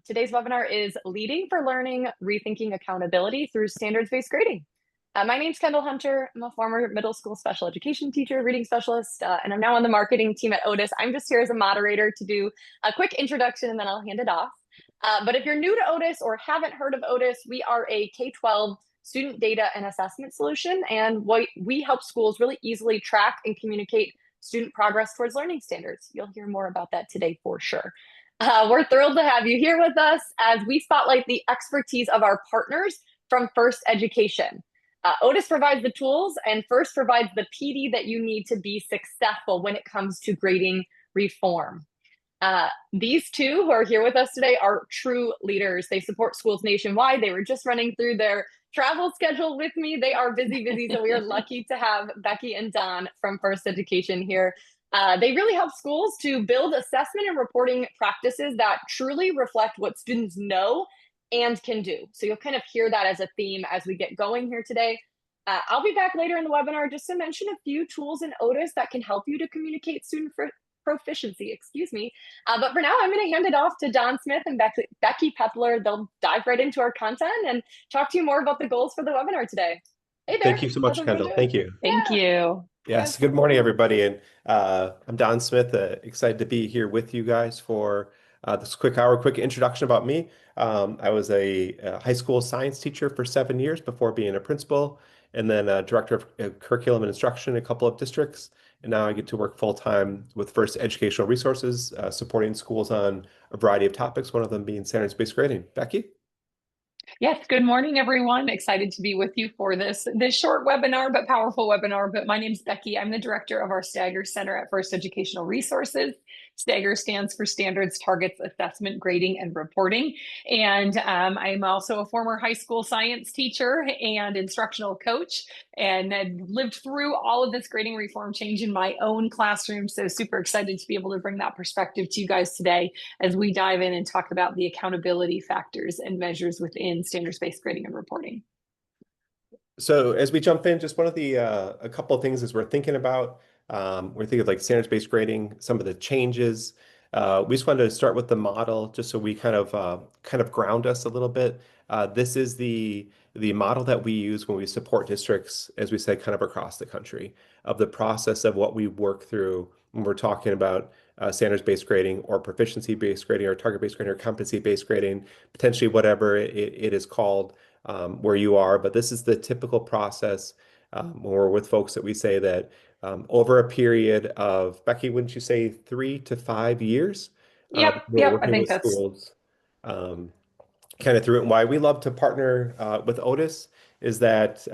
Today's webinar is Leading for Learning, Rethinking Accountability Through Standards-Based Grading. My name's Kendall Hunter. I'm a former middle school special education teacher, reading specialist, and I'm now on the marketing team at Otis. I'm just here as a moderator to do a quick introduction and then I'll hand it off. But if you're new to Otis or haven't heard of Otis, we are a K-12 student data and assessment solution, and we help schools really easily track and communicate student progress towards learning standards. You'll hear more about that today for sure. We're thrilled to have you here with us as we spotlight the expertise of our partners from First Education. Otis provides the tools and First provides the PD that you need to be successful when it comes to grading reform. These two who are here with us today are true leaders. They support schools nationwide. They were just running through their travel schedule with me. They are busy, so we are lucky to have Becky and Don from First Education here. They really help schools to build assessment and reporting practices that truly reflect what students know and can do. So you'll kind of hear that as a theme as we get going here today. I'll be back later in the webinar just to mention a few tools in Otis that can help you to communicate student proficiency, but for now, I'm going to hand it off to Don Smith and Becky Pepler. They'll dive right into our content and talk to you more about the goals for the webinar today. Hey there. Thank you so much, Kendall. Thank you. Thank you. Yes, good morning, everybody. And I'm Don Smith, excited to be here with you guys for this quick introduction about me. I was a high school science teacher for 7 years before being a principal, and then a director of curriculum and instruction in a couple of districts. And now I get to work full-time with First Educational Resources, supporting schools on a variety of topics, one of them being standards-based grading. Becky? Yes, good morning, everyone. Excited to be with you for this short webinar, but powerful webinar. But my name's Becky. I'm the director of our Stagger Center at First Educational Resources. Stagger stands for Standards, Targets, Assessment, Grading, and Reporting. And I'm also a former high school science teacher and instructional coach, and I've lived through all of this grading reform change in my own classroom. So super excited to be able to bring that perspective to you guys today as we dive in and talk about the accountability factors and measures within standards-based grading and reporting. So as we jump in, just one of the a couple of things as we're thinking about, we're thinking of like standards-based grading, some of the changes. We just wanted to start with the model just so we kind of ground us a little bit. This is the model that we use when we support districts, as we said, kind of across the country, of the process of what we work through when we're talking about standards-based grading or proficiency-based grading or target-based grading or competency-based grading, potentially whatever it is called where you are. But this is the typical process when we're with folks that we say that over a period of, Becky, wouldn't you say 3 to 5 years? Yep, I think that's schools, kind of through it. And why we love to partner with Otis is that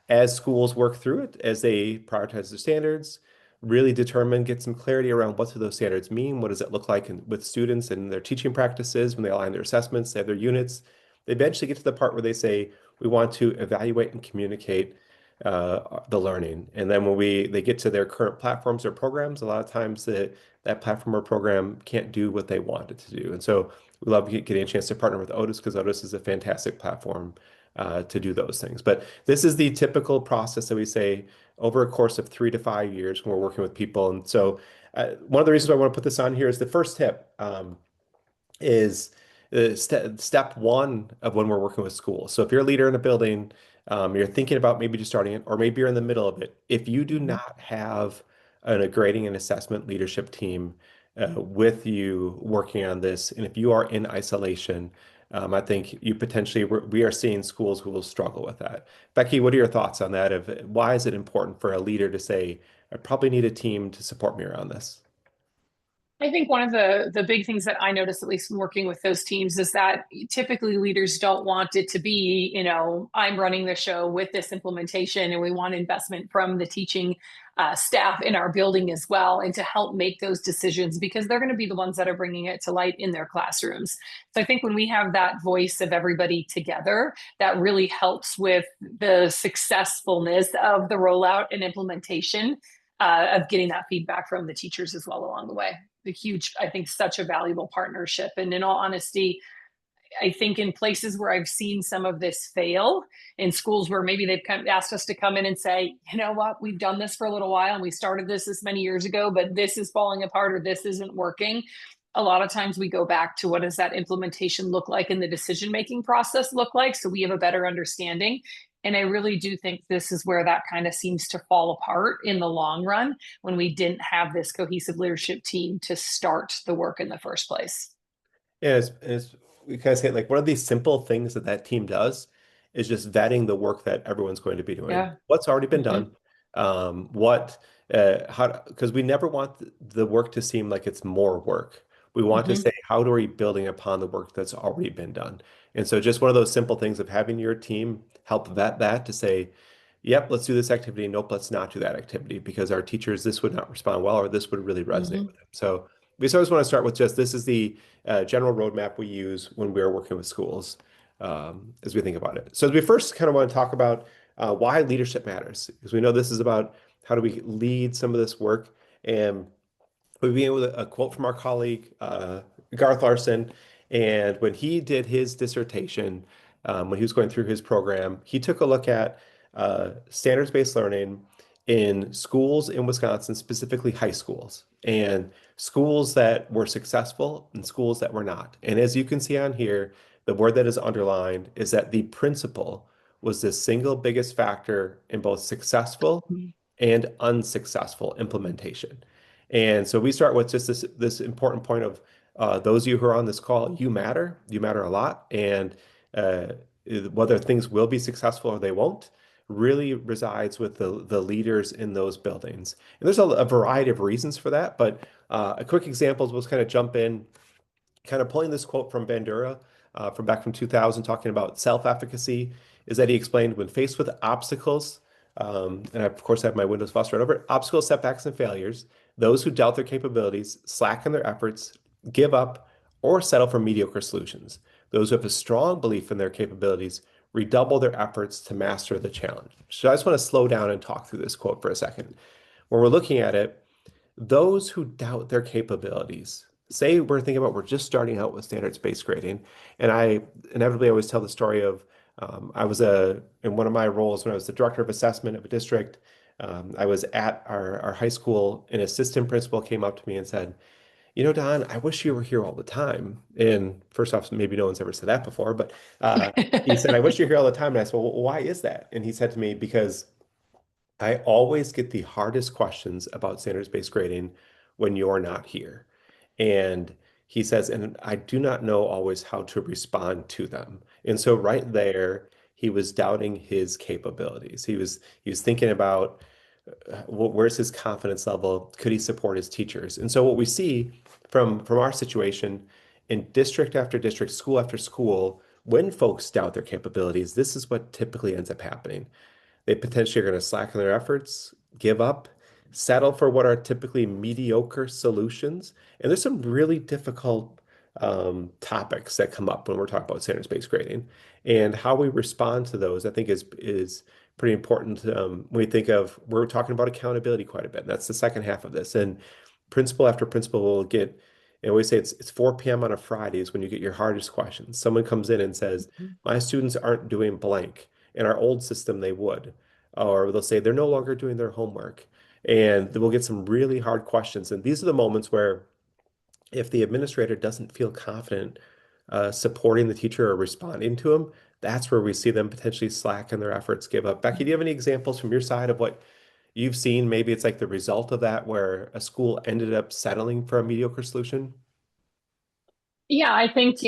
as schools work through it, as they prioritize their standards, really determine, get some clarity around what do those standards mean, what does it look like with students and their teaching practices when they align their assessments, they have their units. They eventually get to the part where they say, we want to evaluate and communicate the learning. And then when they get to their current platforms or programs, a lot of times that platform or program can't do what they want it to do. And so we love getting a chance to partner with Otis because Otis is a fantastic platform to do those things. But this is the typical process that we say over a course of 3 to 5 years when we're working with people. And so one of the reasons why I want to put this on here is the first tip is step one of when we're working with schools. So if you're a leader in a building, you're thinking about maybe just starting it, or maybe you're in the middle of it. If you do not have a grading and assessment leadership team with you working on this, and if you are in isolation, I think we are seeing schools who will struggle with that. Becky, what are your thoughts on that? Why is it important for a leader to say, I probably need a team to support me around this? I think one of the big things that I notice, at least working with those teams, is that typically leaders don't want it to be, I'm running the show with this implementation, and we want investment from the teaching staff in our building as well, and to help make those decisions because they're going to be the ones that are bringing it to light in their classrooms. So I think when we have that voice of everybody together, that really helps with the successfulness of the rollout and implementation of getting that feedback from the teachers as well along the way. I think, such a valuable partnership. And in all honesty, I think in places where I've seen some of this fail, in schools where maybe they've asked us to come in and say, you know what, we've done this for a little while and we started this many years ago, but this is falling apart or this isn't working. a lot of times we go back to what does that implementation look like and the decision-making process look like, so we have a better understanding. And I really do think this is where that kind of seems to fall apart in the long run when we didn't have this cohesive leadership team to start the work in the first place. Yeah, as we kind of say, like one of these simple things that that team does is just vetting the work that everyone's going to be doing. Yeah. What's already been Mhm. done, how, because we never want the work to seem like it's more work. We want to Mhm. say, how are we building upon the work that's already been done? And so just one of those simple things of having your team help vet that to say, yep, let's do this activity. Nope, let's not do that activity because our teachers, this would not respond well, or this would really resonate Mhm. with them. So we just always want to start with just this is the general roadmap we use when we're working with schools as we think about it. So as we first kind of want to talk about why leadership matters, because we know this is about how do we lead some of this work. And we began with a quote from our colleague, Garth Larson. And when he did his dissertation, when he was going through his program, he took a look at standards-based learning in schools in Wisconsin, specifically high schools, and schools that were successful and schools that were not. And as you can see on here, the word that is underlined is that the principal was the single biggest factor in both successful and unsuccessful implementation. And so we start with just this important point of those of you who are on this call, you matter a lot, and uh, whether things will be successful or they won't really resides with the leaders in those buildings. And there's a variety of reasons for that, but a quick example is we'll kind of jump in kind of pulling this quote from Bandura from back from 2000, talking about self-efficacy, is that he explained when faced with obstacles, and I, of course, have my Windows fussed right over it, obstacles, setbacks, and failures, those who doubt their capabilities, slacken their efforts, give up, or settle for mediocre solutions. Those who have a strong belief in their capabilities redouble their efforts to master the challenge. So I just want to slow down and talk through this quote for a second. When we're looking at it, those who doubt their capabilities, say we're thinking about we're just starting out with standards-based grading, and I inevitably always tell the story of I was in one of my roles when I was the director of assessment of a district. I was at our high school. An assistant principal came up to me and said, "You know, Don, I wish you were here all the time." And first off, maybe no one's ever said that before, but he said, "I wish you were here all the time." And I said, "Well, why is that?" And he said to me, "Because I always get the hardest questions about standards-based grading when you're not here." And he says, and I do not know always how to respond to them. And so right there, he was doubting his capabilities. He was thinking about where's his confidence level? Could he support his teachers? And so what we see from our situation in district after district, school after school, when folks doubt their capabilities, this is what typically ends up happening. They potentially are going to slacken their efforts, give up, settle for what are typically mediocre solutions. And there's some really difficult topics that come up when we're talking about standards-based grading. And how we respond to those, I think, is pretty important. When we think of, we're talking about accountability quite a bit. And that's the second half of this. And principal after principal will get, I always say it's 4 p.m. on a Friday is when you get your hardest questions. Someone comes in and says, my students aren't doing blank. In our old system, they would. Or they'll say they're no longer doing their homework. And we'll get some really hard questions. And these are the moments where if the administrator doesn't feel confident supporting the teacher or responding to them, that's where we see them potentially slacken their efforts, give up. Becky, do you have any examples from your side of what you've seen? Maybe it's like the result of that where a school ended up settling for a mediocre solution? Yeah, I think,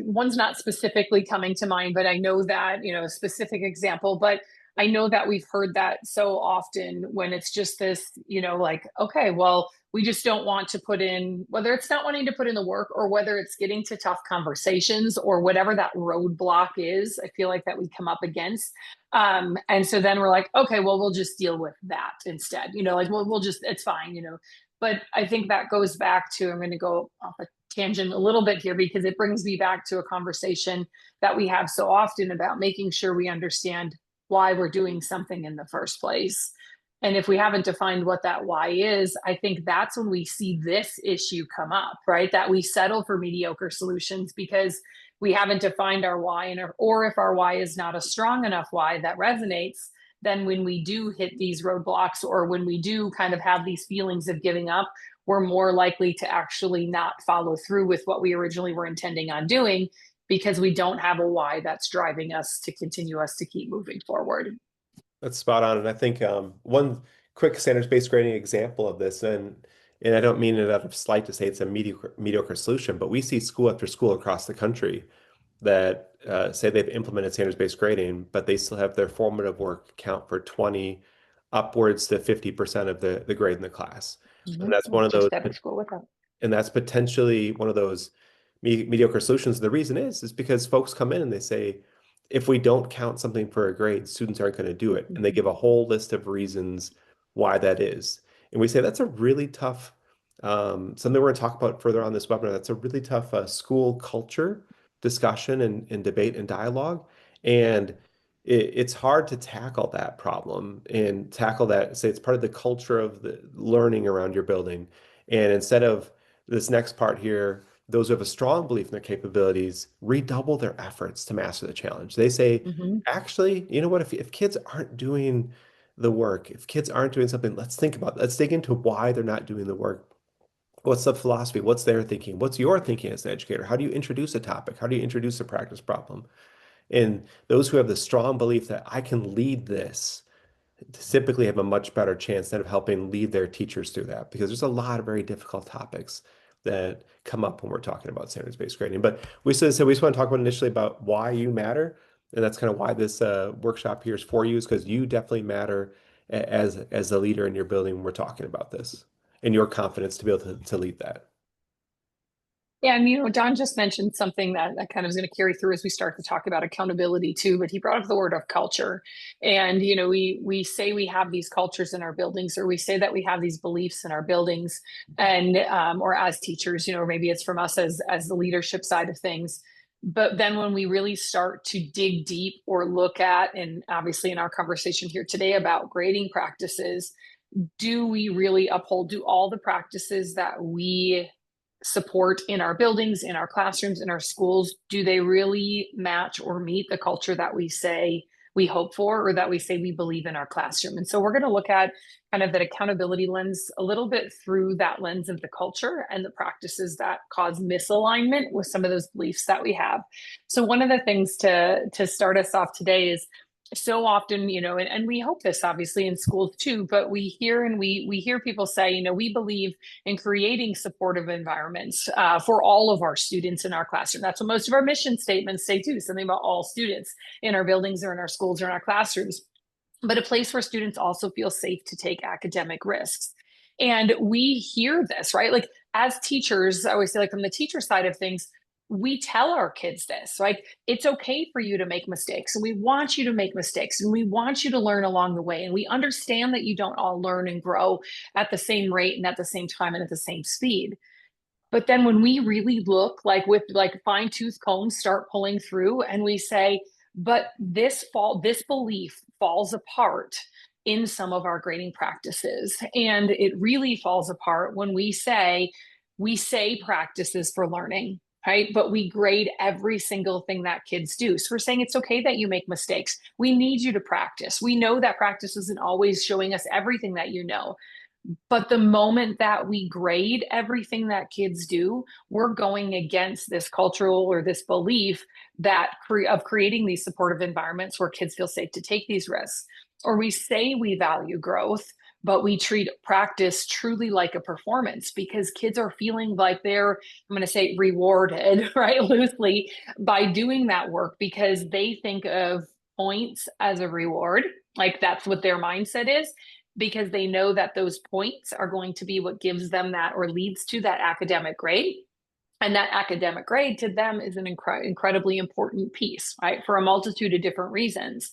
one's not specifically coming to mind, but I know that, a specific example, but I know that we've heard that so often when it's just this, like, okay, well, we just don't want to put in, whether it's not wanting to put in the work or whether it's getting to tough conversations or whatever that roadblock is, I feel like that we come up against. And so then we're like, okay, well, we'll just deal with that instead, like, we'll just, it's fine, but I think that goes back to, I'm going to go off a tangent a little bit here because it brings me back to a conversation that we have so often about making sure we understand why we're doing something in the first place. And if we haven't defined what that why is, I think that's when we see this issue come up, right? That we settle for mediocre solutions because we haven't defined our why, or if our why is not a strong enough why that resonates, then when we do hit these roadblocks or when we do kind of have these feelings of giving up, we're more likely to actually not follow through with what we originally were intending on doing because we don't have a why that's driving us to continue us to keep moving forward. That's spot on. And I think one quick standards-based grading example of this, and I don't mean it out of slight to say it's a mediocre solution, but we see school after school across the country that say they've implemented standards-based grading, but they still have their formative work count for 20 upwards to 50% of the grade in the class. And that's one of those, Just every school with that. and that's potentially one of those mediocre solutions. The reason is because folks come in and they say, if we don't count something for a grade, students aren't going to do it. And they give a whole list of reasons why that is. And we say that's a really tough, something we're going to talk about further on this webinar. That's a really tough school culture discussion and debate and dialogue. And it's hard to tackle that problem and tackle that, say it's part of the culture of the learning around your building. And instead of this next part here, those who have a strong belief in their capabilities redouble their efforts to master the challenge. They say, actually, you know what, if kids aren't doing the work, if kids aren't doing something, let's think about it. Let's dig into why they're not doing the work. What's the philosophy? What's their thinking? What's your thinking as an educator? How do you introduce a topic? How do you introduce a practice problem? And those who have the strong belief that I can lead this typically have a much better chance of helping lead their teachers through that, because there's a lot of very difficult topics that come up when we're talking about standards-based grading. But we just want to talk about initially about why you matter. And that's kind of why this workshop here is for you, is because you definitely matter as a leader in your building when we're talking about this, and your confidence to be able to lead that. Yeah, and Don just mentioned something that kind of is going to carry through as we start to talk about accountability too, but he brought up the word of culture. And we say we have these cultures in our buildings, or we say that we have these beliefs in our buildings, and or as teachers, or maybe it's from us as the leadership side of things. But then when we really start to dig deep or look at, and obviously in our conversation here today about grading practices, do we really uphold, do all the practices that we support in our buildings, in our classrooms, in our schools, do they really match or meet the culture that we say we hope for, or that we say we believe in our classroom? And so we're going to look at kind of that accountability lens a little bit through that lens of the culture and the practices that cause misalignment with some of those beliefs that we have. So one of the things to start us off today is, so often, and we hope this obviously in schools too, but we hear and we hear people say, we believe in creating supportive environments for all of our students in our classroom. That's what most of our mission statements say too, something about all students in our buildings or in our schools or in our classrooms, but a place where students also feel safe to take academic risks. And we hear this, right? Like as teachers, I always say, like from the teacher side of things, we tell our kids this, right? It's okay for you to make mistakes, and we want you to make mistakes, and we want you to learn along the way. And we understand that you don't all learn and grow at the same rate and at the same time and at the same speed. But then when we really look with fine tooth combs, start pulling through, and we say, but this belief falls apart in some of our grading practices. And it really falls apart when we say practices for learning, right? But we grade every single thing that kids do. So we're saying it's okay that you make mistakes. We need you to practice. We know that practice isn't always showing us everything that you know. But the moment that we grade everything that kids do, we're going against this cultural or this belief that of creating these supportive environments where kids feel safe to take these risks. Or we say we value growth, but we treat practice truly like a performance, because kids are feeling like they're, I'm going to say, rewarded, right, loosely, by doing that work, because they think of points as a reward. Like that's what their mindset is, because they know that those points are going to be what gives them that, or leads to that academic grade. And that academic grade to them is an incredibly important piece, right, for a multitude of different reasons.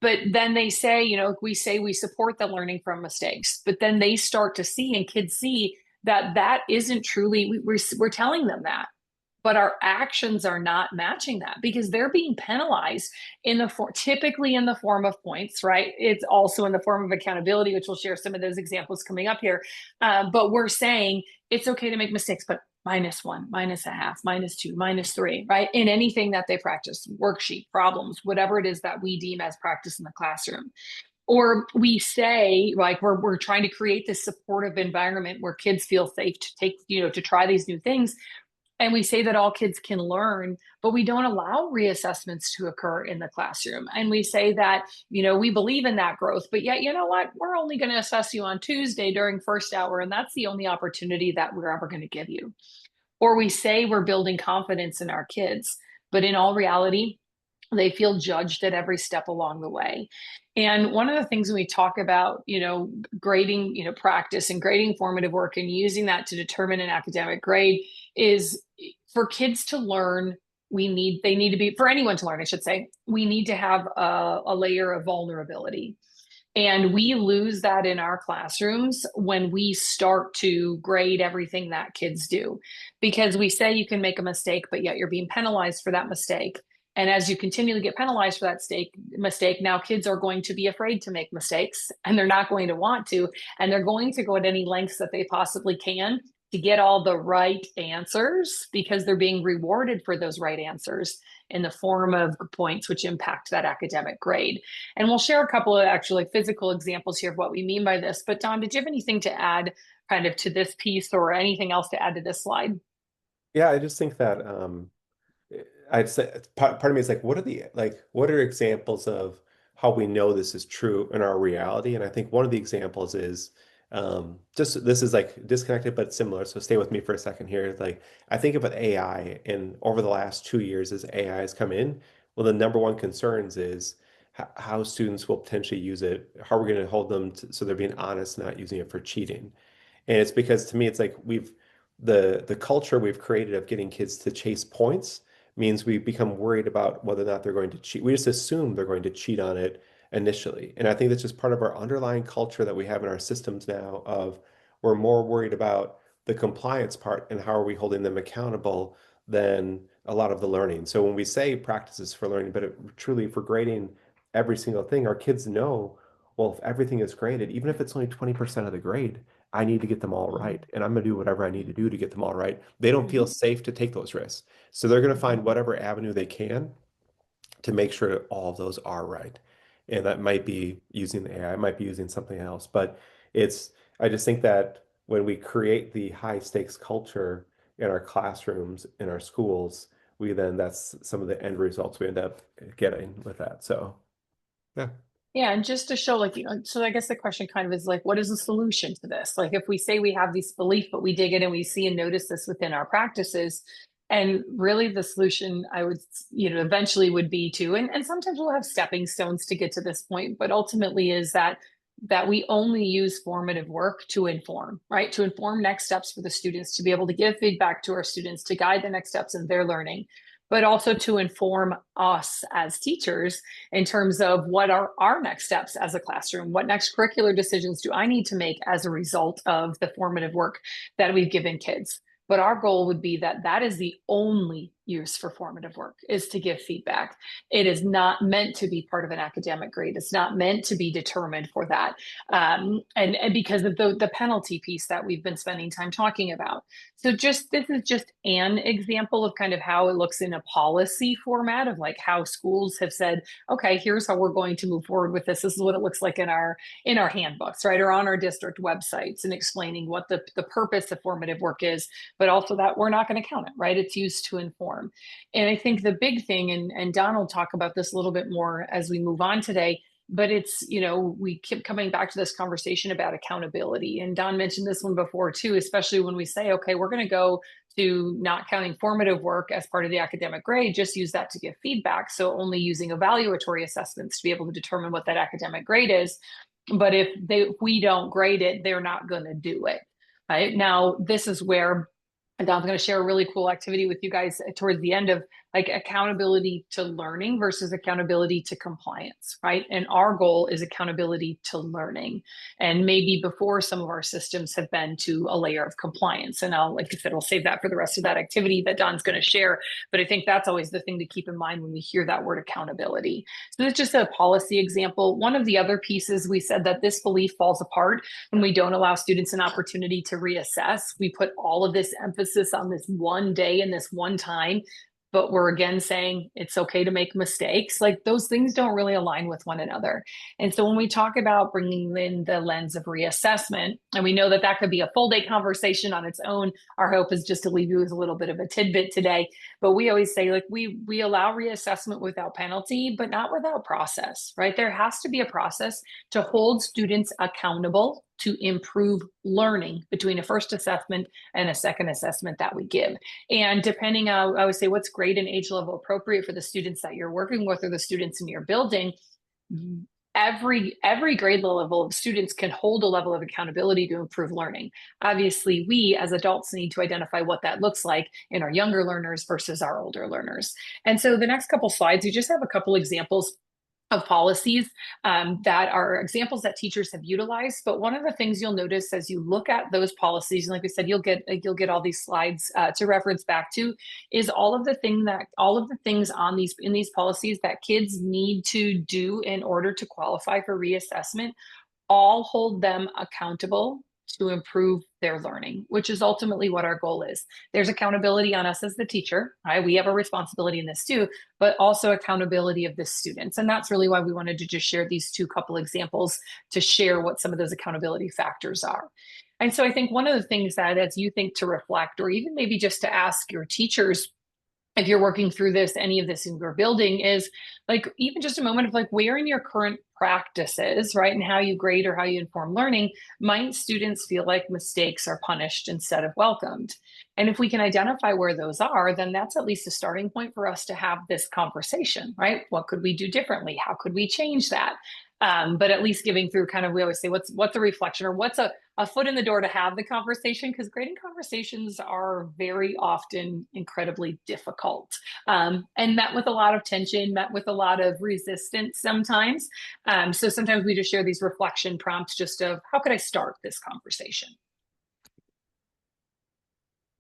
But then they say, we say we support the learning from mistakes, but then they start to see, and kids see that isn't truly, we're telling them that, but our actions are not matching that, because they're being penalized typically in the form of points, right? It's also in the form of accountability, which we'll share some of those examples coming up here. But we're saying it's okay to make mistakes, but -1, -0.5, -2, -3, right? In anything that they practice, worksheet, problems, whatever it is that we deem as practice in the classroom. Or we say, like, we're trying to create this supportive environment where kids feel safe to take, to try these new things. And we say that all kids can learn, but we don't allow reassessments to occur in the classroom. And we say that, we believe in that growth, but yet, you know what? We're only going to assess you on Tuesday during first hour, and that's the only opportunity that we're ever going to give you. Or we say we're building confidence in our kids, but in all reality, they feel judged at every step along the way. And one of the things when we talk about, grading, practice and grading formative work and using that to determine an academic grade is for kids to learn. They need to be, for anyone to learn, I should say, we need to have a layer of vulnerability. And we lose that in our classrooms when we start to grade everything that kids do, because we say you can make a mistake, but yet you're being penalized for that mistake. And as you continually get penalized for that mistake, now kids are going to be afraid to make mistakes, and they're not going to want to. And they're going to go at any lengths that they possibly can to get all the right answers, because they're being rewarded for those right answers in the form of points which impact that academic grade. And we'll share a couple of actually physical examples here of what we mean by this. But Don, did you have anything to add kind of to this piece, or anything else to add to this slide? Yeah, I just think that I'd say part of me is like, what are examples of how we know this is true in our reality? And I think one of the examples is just this is like disconnected but similar. So stay with me for a second here. Like I think about AI, and over the last 2 years as AI has come in, well, the number one concerns is how students will potentially use it, how we're going to hold them so they're being honest, not using it for cheating. And it's because to me, it's like the culture we've created of getting kids to chase points means we become worried about whether or not they're going to cheat. We just assume they're going to cheat on it initially. And I think that's just part of our underlying culture that we have in our systems now of we're more worried about the compliance part and how are we holding them accountable than a lot of the learning. So when we say practices for learning, but truly for grading every single thing, our kids know, well, if everything is graded, even if it's only 20% of the grade, I need to get them all right. And I'm going to do whatever I need to do to get them all right. They don't feel safe to take those risks. So they're going to find whatever avenue they can to make sure all of those are right. And that might be using the AI, it might be using something else. But I just think that when we create the high stakes culture in our classrooms, in our schools, that's some of the end results we end up getting with that. So, yeah. Yeah, and just to show, like, so I guess the question kind of is like, what is the solution to this? Like, if we say we have this belief, but we dig in and we see and notice this within our practices, and really the solution I would, eventually would be to, and sometimes we'll have stepping stones to get to this point, but ultimately is that we only use formative work to inform, right? To inform next steps for the students, to be able to give feedback to our students, to guide the next steps in their learning, but also to inform us as teachers in terms of what are our next steps as a classroom. What next curricular decisions do I need to make as a result of the formative work that we've given kids? But our goal would be that is the only use for formative work, is to give feedback. It is not meant to be part of an academic grade. It's not meant to be determined for that. And because of the penalty piece that we've been spending time talking about. So this is just an example of kind of how it looks in a policy format of like how schools have said, okay, here's how we're going to move forward with this. This is what it looks like in our handbooks, right? Or on our district websites, and explaining what the purpose of formative work is, but also that we're not going to count it, right? It's used to inform. And I think the big thing, and Don will talk about this a little bit more as we move on today, but it's, we keep coming back to this conversation about accountability. And Don mentioned this one before too, especially when we say, okay, we're going to go to not counting formative work as part of the academic grade, just use that to give feedback. So only using evaluatory assessments to be able to determine what that academic grade is. But if we don't grade it, they're not going to do it. Right now, this is where Don's going to share a really cool activity with you guys towards the end of like accountability to learning versus accountability to compliance, right? And our goal is accountability to learning. And maybe before, some of our systems have been to a layer of compliance. And like I said, I'll save that for the rest of that activity that Don's going to share. But I think that's always the thing to keep in mind when we hear that word accountability. So that's just a policy example. One of the other pieces, we said that this belief falls apart when we don't allow students an opportunity to reassess. We put all of this emphasis on this one day and this one time. but we're again saying it's okay to make mistakes. Like those things don't really align with one another. And so when we talk about bringing in the lens of reassessment, and we know that that could be a full day conversation on its own, our hope is just to leave you with a little bit of a tidbit today. But we always say, like, we allow reassessment without penalty, but not without process, right? There has to be a process to hold students accountable to improve learning between a first assessment and a second assessment that we give. And depending on, I would say, what's grade and age level appropriate for the students that you're working with or the students in your building, every grade level of students can hold a level of accountability to improve learning. Obviously, we as adults need to identify what that looks like in our younger learners versus our older learners. And so the next couple slides, you just have a couple examples of policies that are examples that teachers have utilized. But one of the things you'll notice as you look at those policies, and like I said, you'll get all these slides to reference back to, is all of the things on these in these policies that kids need to do in order to qualify for reassessment all hold them accountable to improve their learning, which is ultimately what our goal is. There's accountability on us as the teacher, right? We have a responsibility in this too, but also accountability of the students. And that's really why we wanted to just share these two couple examples to share what some of those accountability factors are. And so I think one of the things that as you think to reflect, or even maybe just to ask your teachers, if you're working through this, any of this in your building, is like even just a moment of like where in your current practices, right, and how you grade or how you inform learning, might students feel like mistakes are punished instead of welcomed? And if we can identify where those are, then that's at least a starting point for us to have this conversation, right? What could we do differently? How could we change that? But at least giving through kind of, we always say, what's a reflection or what's a foot in the door to have the conversation, because grading conversations are very often incredibly difficult and met with a lot of tension, met with a lot of resistance sometimes. So sometimes we just share these reflection prompts just of how could I start this conversation?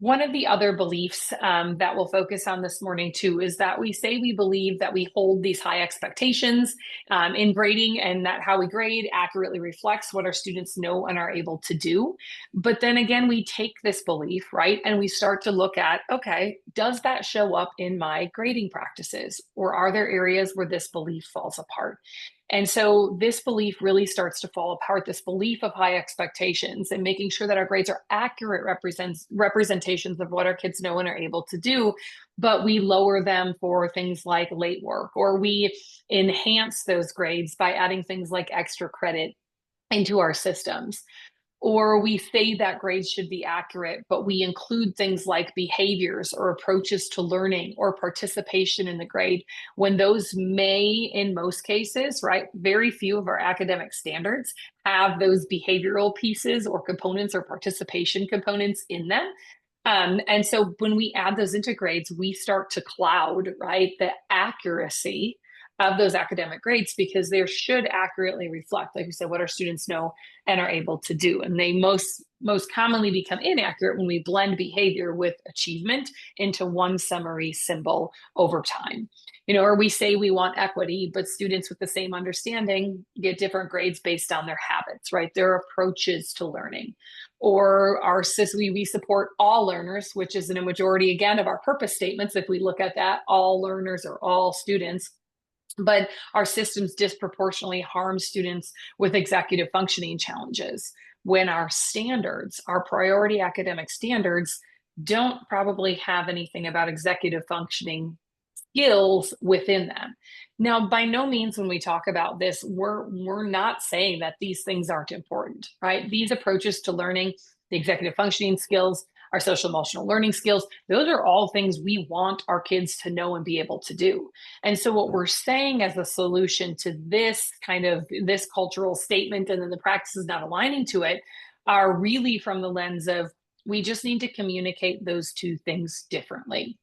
One of the other beliefs that we'll focus on this morning too is that we say we believe that we hold these high expectations in grading, and that how we grade accurately reflects what our students know and are able to do. But then again, we take this belief, right, and we start to look at, okay, does that show up in my grading practices? Or are there areas where this belief falls apart? And so this belief really starts to fall apart, this belief of high expectations and making sure that our grades are accurate representations of what our kids know and are able to do, but we lower them for things like late work, or we enhance those grades by adding things like extra credit into our systems. Or we say that grades should be accurate, but we include things like behaviors or approaches to learning or participation in the grade, when those may, in most cases, right, very few of our academic standards have those behavioral pieces or components or participation components in them. And so when we add those into grades, we start to cloud, right, the accuracy of those academic grades, because they should accurately reflect, like we said, what our students know and are able to do. And they most commonly become inaccurate when we blend behavior with achievement into one summary symbol over time. Or we say we want equity, but students with the same understanding get different grades based on their habits, right? Their approaches to learning. Or we support all learners, which is in a majority, again, of our purpose statements. If we look at that, all learners or all students. But our systems disproportionately harm students with executive functioning challenges, when our standards, our priority academic standards, don't probably have anything about executive functioning skills within them. Now, by no means when we talk about this, we're not saying that these things aren't important, right? These approaches to learning, the executive functioning skills, our social emotional learning skills, those are all things we want our kids to know and be able to do. And so what we're saying as a solution to this cultural statement, and then the practices not aligning to it, are really from the lens of we just need to communicate those two things differently.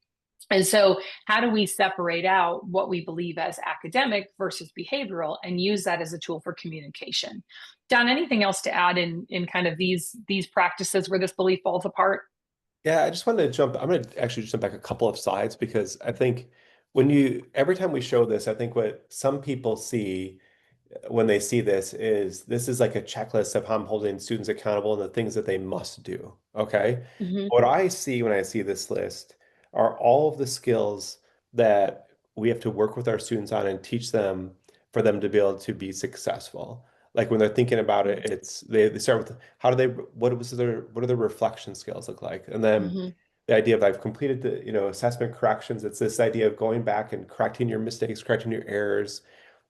And so how do we separate out what we believe as academic versus behavioral and use that as a tool for communication? Don, anything else to add in kind of these practices where this belief falls apart? Yeah, I just wanted to I'm going to actually jump back a couple of slides, because I think every time we show this, I think what some people see when they see this is like a checklist of how I'm holding students accountable and the things that they must do. Okay. Mm-hmm. What I see when I see this list are all of the skills that we have to work with our students on and teach them for them to be able to be successful. Like when they're thinking about it, it's they start with how do they what are their reflection skills look like? And then Hmm. the idea of I've completed the, assessment corrections. It's this idea of going back and correcting your mistakes, correcting your errors.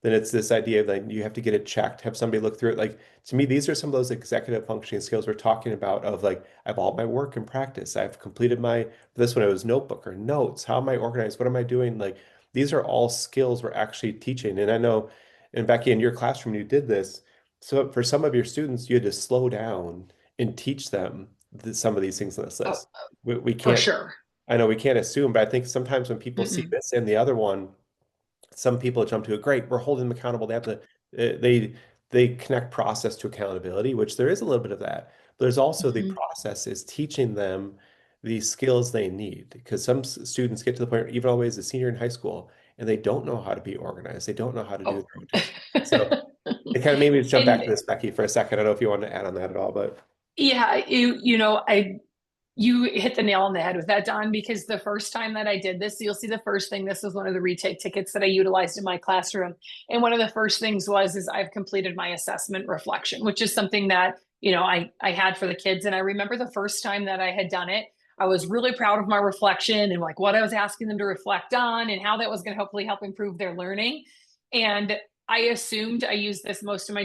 Then it's this idea of like you have to get it checked, have somebody look through it. Like to me, these are some of those executive functioning skills we're talking about of like I have all my work in practice. I've completed my this one it was notebook or notes. How am I organized? What am I doing? Like these are all skills we're actually teaching. And I know, and Becky, in your classroom, you did this. So for some of your students, you had to slow down and teach them some of these things on this Oh, list. We for can't, sure. I know we can't assume, but I think sometimes when people see Mm-mm. this and the other one, some people jump to it. Great, we're holding them accountable. They have to, they connect process to accountability, which there is a little bit of that. But there's also the Hmm. process is teaching them the skills they need because some students get to the point, even always a senior in high school, and they don't know how to be organized. They don't know how to do Oh. their own tasks. So it kind of made me just jump back And to this, Becky, for a second. I don't know if you want to add on that at all, but yeah, I you hit the nail on the head with that, Don, because the first time that I did this, you'll see the first thing, this was one of the retake tickets that I utilized in my classroom. And one of the first things is I've completed my assessment reflection, which is something that, I had for the kids. And I remember the first time that I had done it, I was really proud of my reflection and like what I was asking them to reflect on and how that was going to hopefully help improve their learning. And I assumed I used this, most of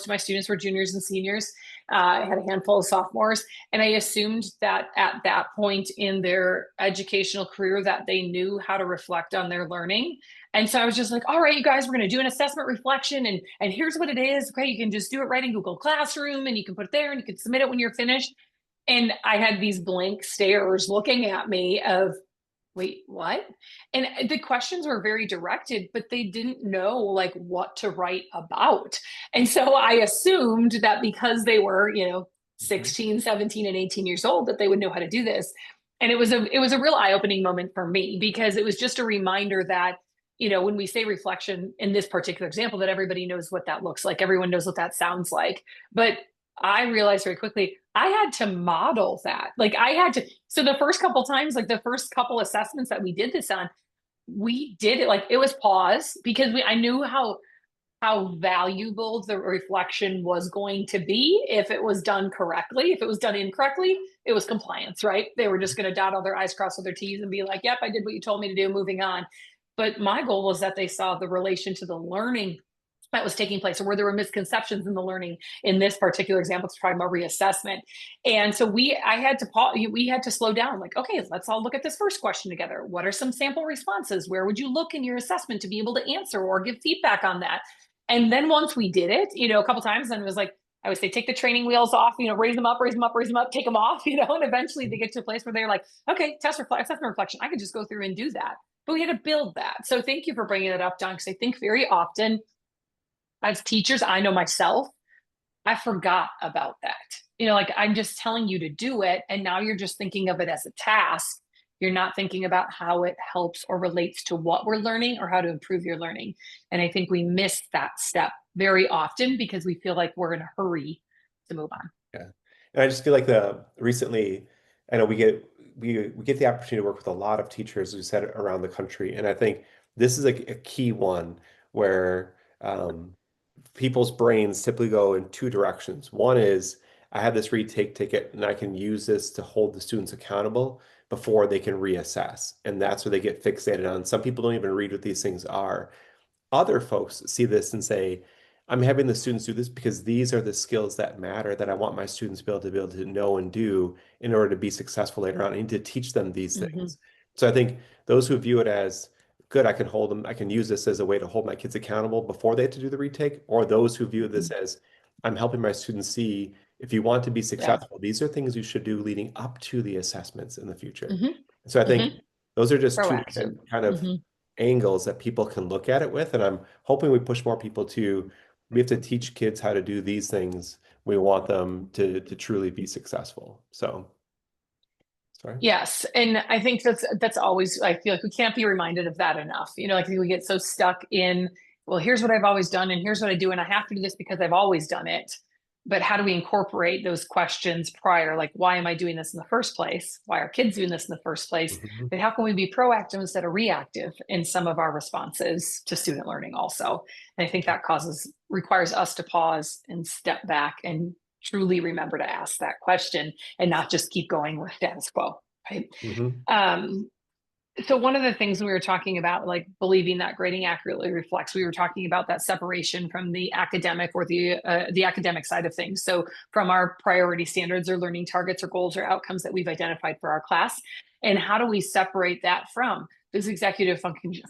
my students were juniors and seniors. I had a handful of sophomores. And I assumed that at that point in their educational career that they knew how to reflect on their learning. And so I was just like, all right, you guys, we're going to do an assessment reflection. And here's what it is. Okay, you can just do it right in Google Classroom and you can put it there and you can submit it when you're finished. And I had these blank stares looking at me of, wait, what? And the questions were very directed, but they didn't know like what to write about. And so I assumed that because they were, 16, 17, and 18 years old, that they would know how to do this. And it was a real eye-opening moment for me because it was just a reminder that, when we say reflection in this particular example, that everybody knows what that looks like. Everyone knows what that sounds like. But I realized very quickly I had to model that. Like I had to, so the first couple times, like the first couple assessments that we did this on, we did it like it was pause because I knew how valuable the reflection was going to be if it was done correctly. If it was done incorrectly, it was compliance, right? They were just going to dot all their I's, cross all their T's and be like, yep, I did what you told me to do, moving on. But my goal was that they saw the relation to the learning that was taking place or where there were misconceptions in the learning. In this particular example, it's probably about reassessment. And so we had to slow down, like, okay, let's all look at this first question together. What are some sample responses? Where would you look in your assessment to be able to answer or give feedback on that? And then once we did it, a couple times, then it was like, I would say, take the training wheels off, raise them up, raise them up, raise them up, take them off, and eventually they get to a place where they're like, okay, assessment reflection. I could just go through and do that. But we had to build that. So thank you for bringing it up, Don, because I think very often as teachers, I know myself, I forgot about that. Like I'm just telling you to do it. And now you're just thinking of it as a task. You're not thinking about how it helps or relates to what we're learning or how to improve your learning. And I think we miss that step very often because we feel like we're in a hurry to move on. yeah. And I just feel like the recently, I know we get the opportunity to work with a lot of teachers who said around the country, and I think this is a key one where people's brains typically go in two directions. One is I have this retake ticket and I can use this to hold the students accountable before they can reassess, and that's where they get fixated on. Some people don't even read what these things are. Other folks see this and say, I'm having the students do this because these are the skills that matter that I want my students to be able to know and do in order to be successful later on. I need to teach them these Mm-hmm. things. So I think those who view it as good, I can hold them, I can use this as a way to hold my kids accountable before they have to do the retake, or those who view this as I'm helping my students see if you want to be Yeah. successful, these are things you should do leading up to the assessments in the future. Mm-hmm. So I think Mm-hmm. those are just two Proactive. different kind of Mm-hmm. angles that people can look at it with. And I'm hoping we push more people to we have to teach kids how to do these things. We want them to truly be successful. So sorry. Yes, and I think that's always, I feel like we can't be reminded of that enough. Like we get so stuck in, well, here's what I've always done and here's what I do and I have to do this because I've always done it. but how do we incorporate those questions prior? Like, why am I doing this in the first place? Why are kids doing this in the first place? Mhm. But how can we be proactive instead of reactive in some of our responses to student learning also? And I think that requires us to pause and step back and truly remember to ask that question and not just keep going with status quo, right? Mhm. Um, so one of the things we were talking about, like believing that grading accurately reflects, we were talking about that separation from the academic or the academic side of things. So from our priority standards or learning targets or goals or outcomes that we've identified for our class, and how do we separate that from those executive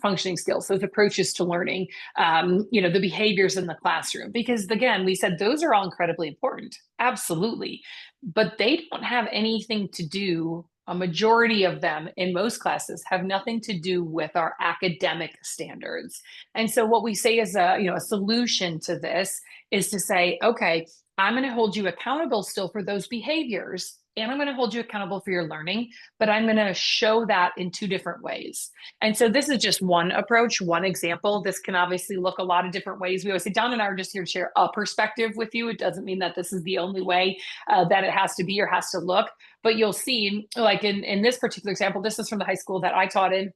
functioning skills, those approaches to learning, the behaviors in the classroom? Because again, we said those are all incredibly important, absolutely, but they don't have anything to do, a majority of them in most classes have nothing to do with our academic standards. And so what we say is a solution to this is to say, okay, I'm going to hold you accountable still for those behaviors, and I'm going to hold you accountable for your learning, but I'm going to show that in two different ways. And so this is just one approach, one example. This can obviously look a lot of different ways. We always say Don and I are just here to share a perspective with you. It doesn't mean that this is the only way that it has to be or has to look. But you'll see, like in this particular example, this is from the high school that I taught in,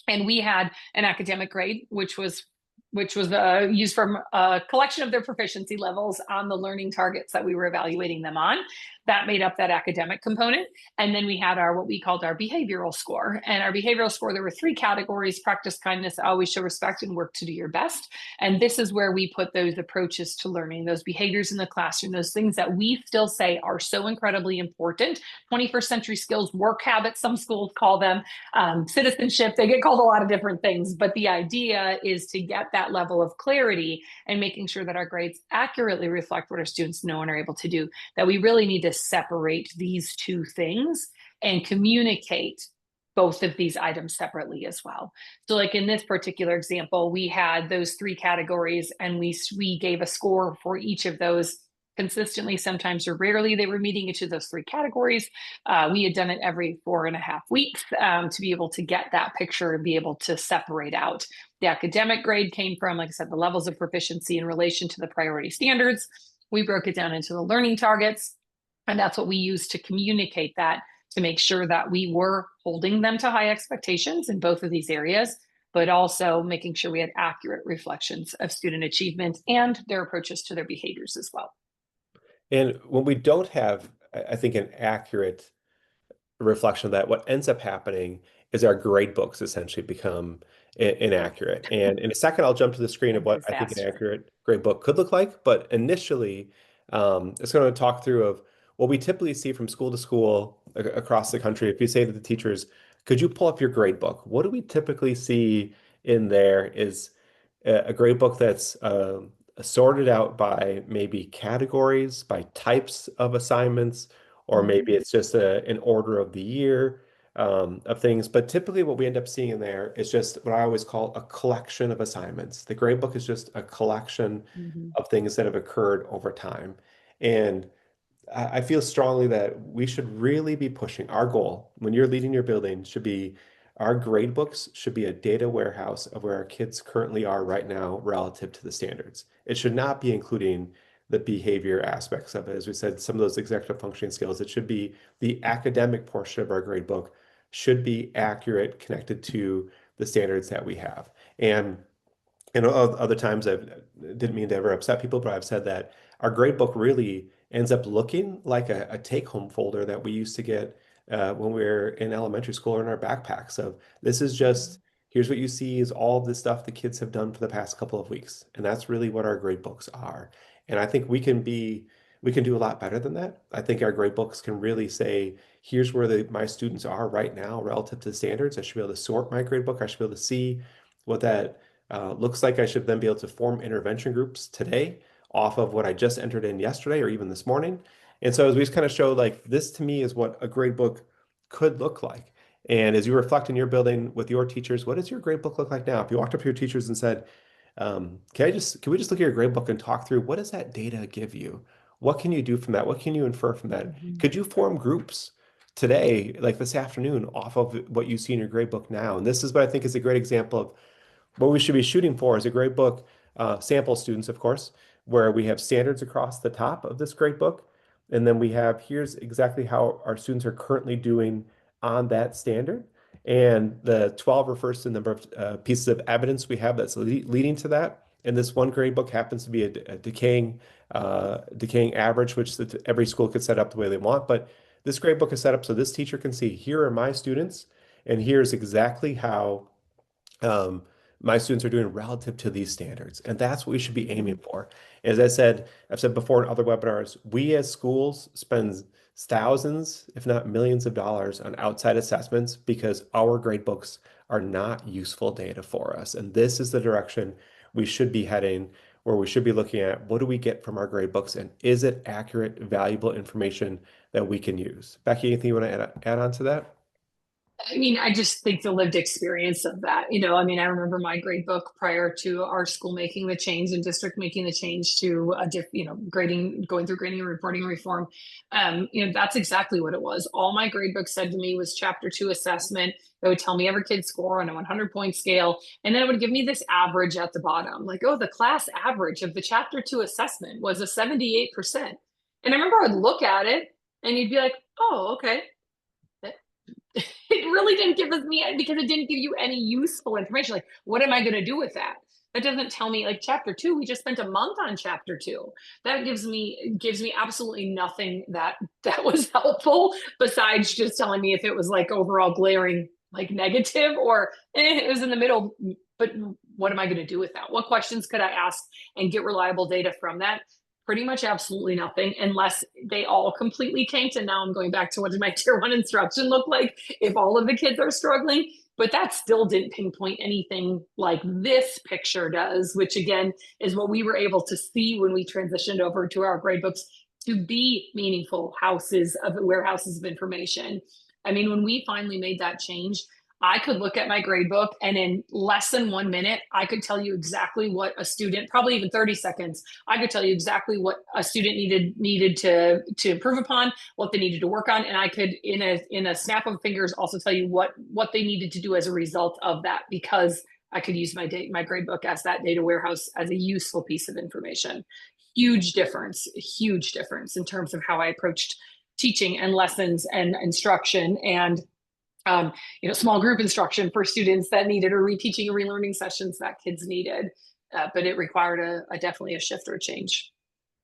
and we had an academic grade, which was used from a collection of their proficiency levels on the learning targets that we were evaluating them on. That made up that academic component. And then we had our what we called our behavioral score. And our behavioral score, there were three categories: practice kindness, always show respect, and work to do your best. And this is where we put those approaches to learning, those behaviors in the classroom, those things that we still say are so incredibly important. 21st century skills, work habits, some schools call them, citizenship. They get called a lot of different things, but the idea is to get that level of clarity and making sure that our grades accurately reflect what our students know and are able to do, that we really need to separate these two things and communicate both of these items separately as well. So like in this particular example, we had those three categories, and we gave a score for each of those consistently. Sometimes or rarely they were meeting each of those three categories. We had done it every 4.5 weeks to be able to get that picture and be able to separate out. The academic grade came from, like I said, the levels of proficiency in relation to the priority standards. We broke it down into the learning targets, and that's what we used to communicate that, to make sure that we were holding them to high expectations in both of these areas, but also making sure we had accurate reflections of student achievement and their approaches to their behaviors as well. And when we don't have, I think, an accurate reflection of that, what ends up happening is our grade books essentially become inaccurate. And in a second, I'll jump to the screen of what I think an Disaster. accurate grade book could look like. But initially, it's going to talk through of what we typically see from school to school across the country. If you say to the teachers, could you pull up your grade book? What do we typically see in there is a grade book that's sorted out by maybe categories, by types of assignments, or maybe it's just an order of the year of things. But typically, what we end up seeing in there is just what I always call a collection of assignments. The grade book is just a collection Mm-hmm. of things that have occurred over time. And I feel strongly that we should really be pushing our goal when you're leading your building should be our grade books should be a data warehouse of where our kids currently are right now relative to the standards. It should not be including the behavior aspects of it. As we said, some of those executive functioning skills, it should be the academic portion of our grade book should be accurate, connected to the standards that we have. And other times I didn't mean to ever upset people, but I've said that our grade book really ends up looking like a take-home folder that we used to get when we were in elementary school or in our backpacks of this is just, here's what you see is all of the stuff the kids have done for the past couple of weeks. And that's really what our grade books are. And I think we can do a lot better than that. I think our grade books can really say, here's where my students are right now relative to the standards. I should be able to sort my grade book. I should be able to see what that looks like. I should then be able to form intervention groups today off of what I just entered in yesterday or even this morning. And so as we just kind of show, like, this to me is what a grade book could look like. And as you reflect in your building with your teachers, what does your grade book look like now? If you walked up to your teachers and said, can we just look at your grade book and talk through what does that data give you? What can you do from that? What can you infer from that? Mm-hmm. Could you form groups today, like this afternoon, off of what you see in your grade book now? And this is what I think is a great example of what we should be shooting for is a great book, sample students, of course, where we have standards across the top of this grade book. And then we have here's exactly how our students are currently doing on that standard. And the 12 refers to the number of pieces of evidence we have that's leading to that. And this one grade book happens to be a decaying average, which every school could set up the way they want. But this grade book is set up so this teacher can see here are my students, and here's exactly how um, my students are doing relative to these standards. And that's what we should be aiming for. As I've said before in other webinars, we as schools spend thousands, if not millions of dollars on outside assessments because our grade books are not useful data for us. And this is the direction we should be heading, where we should be looking at what do we get from our grade books and is it accurate, valuable information that we can use? Becky, anything you want to add on to that? I mean, I just think the lived experience of that, I mean, I remember my grade book prior to our school making the change and district making the change to grading, going through grading and reporting reform. That's exactly what it was. All my grade book said to me was chapter 2 assessment. It would tell me every kid's score on a 100-point scale. And then it would give me this average at the bottom, like, oh, the class average of the chapter 2 assessment was a 78%. And I remember I would look at it and you'd be like, oh, okay. It really didn't give us me because it didn't give you any useful information. Like, what am I going to do with that? That doesn't tell me like chapter 2. We just spent a month on chapter 2. That gives me absolutely nothing that was helpful besides just telling me if it was like overall glaring like negative or it was in the middle. But what am I going to do with that? What questions could I ask and get reliable data from that? Pretty much absolutely nothing unless they all completely tanked. And now I'm going back to what did my tier 1 instruction look like if all of the kids are struggling? But that still didn't pinpoint anything like this picture does, which again is what we were able to see when we transitioned over to our gradebooks to be meaningful warehouses of information. I mean, when we finally made that change, I could look at my grade book and in less than 1 minute, I could tell you exactly what a student, probably even 30 seconds, I could tell you exactly what a student needed to improve upon, what they needed to work on. And I could, in a snap of fingers, also tell you what they needed to do as a result of that, because I could use my grade book as that data warehouse as a useful piece of information. Huge difference in terms of how I approached teaching and lessons and instruction and small group instruction for students that needed or reteaching and relearning sessions that kids needed. But it required definitely a shift or a change.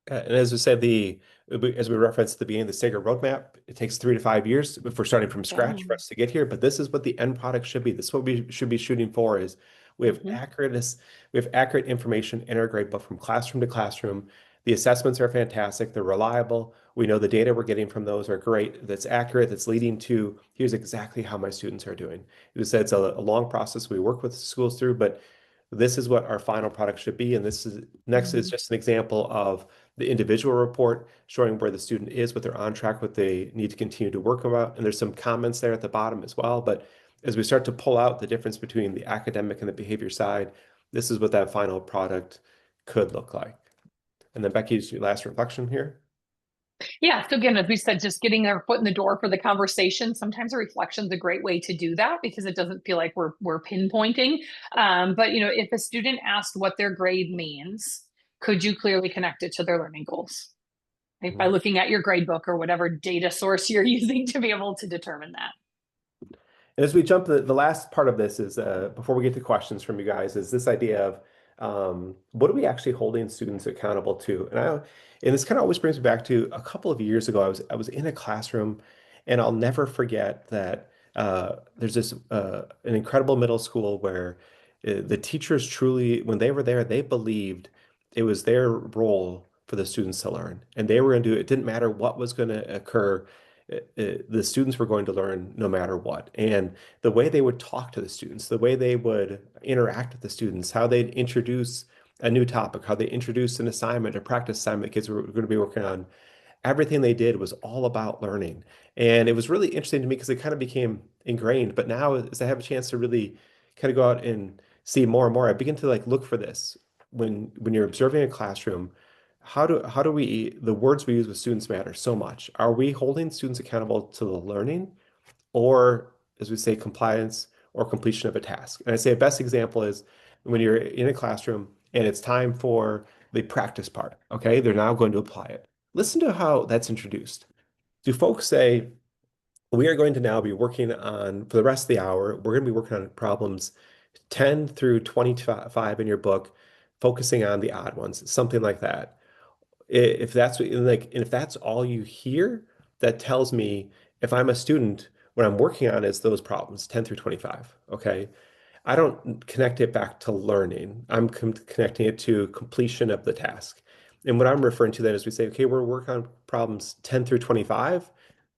And as we said, as we referenced at the beginning, the Sega roadmap, it takes 3 to 5 years if we're starting from scratch for us to get here. But this is what the end product should be. This is what we should be shooting for is we have accurate information in our grade book from classroom to classroom. The assessments are fantastic. They're reliable. We know the data we're getting from those are great. That's accurate. That's leading to here's exactly how my students are doing. As I said, it's a long process we work with schools through, but this is what our final product should be. And this is next is just an example of the individual report showing where the student is, what they're on track, what they need to continue to work about. And there's some comments there at the bottom as well. But as we start to pull out the difference between the academic and the behavior side, this is what that final product could look like. And then Becky's last reflection here. Yeah. So again, as we said, just getting our foot in the door for the conversation. Sometimes a reflection is a great way to do that because it doesn't feel like we're pinpointing. But if a student asked what their grade means, could you clearly connect it to their learning goals? Right? By looking at your grade book or whatever data source you're using to be able to determine that. And as we jump, the last part of this is before we get to questions from you guys, is this idea of what are we actually holding students accountable to? And this kind of always brings me back to a couple of years ago. I was in a classroom, and I'll never forget that there's this an incredible middle school where the teachers truly, when they were there, they believed it was their role for the students to learn, and they were going to do it. It didn't matter what was going to occur. The students were going to learn no matter what. And the way they would talk to the students, the way they would interact with the students, how they'd introduce a new topic, how they introduce an assignment, a practice assignment kids were going to be working on, everything they did was all about learning. And it was really interesting to me because it kind of became ingrained. But now as I have a chance to really kind of go out and see more and more, I begin to like look for this when you're observing a classroom. How do we the words we use with students matter so much? Are we holding students accountable to the learning, or as we say, compliance or completion of a task? And I say a best example is when you're in a classroom and it's time for the practice part. Okay, they're now going to apply it. Listen to how that's introduced. Do folks say, we are going to now be working on, for the rest of the hour, we're going to be working on problems 10 through 25 in your book, focusing on the odd ones, something like that. If that's what, like, and if that's all you hear, that tells me if I'm a student, what I'm working on is those problems, 10 through 25. Okay. I don't connect it back to learning. I'm connecting it to completion of the task. And what I'm referring to then is we say, okay, we're working on problems 10 through 25.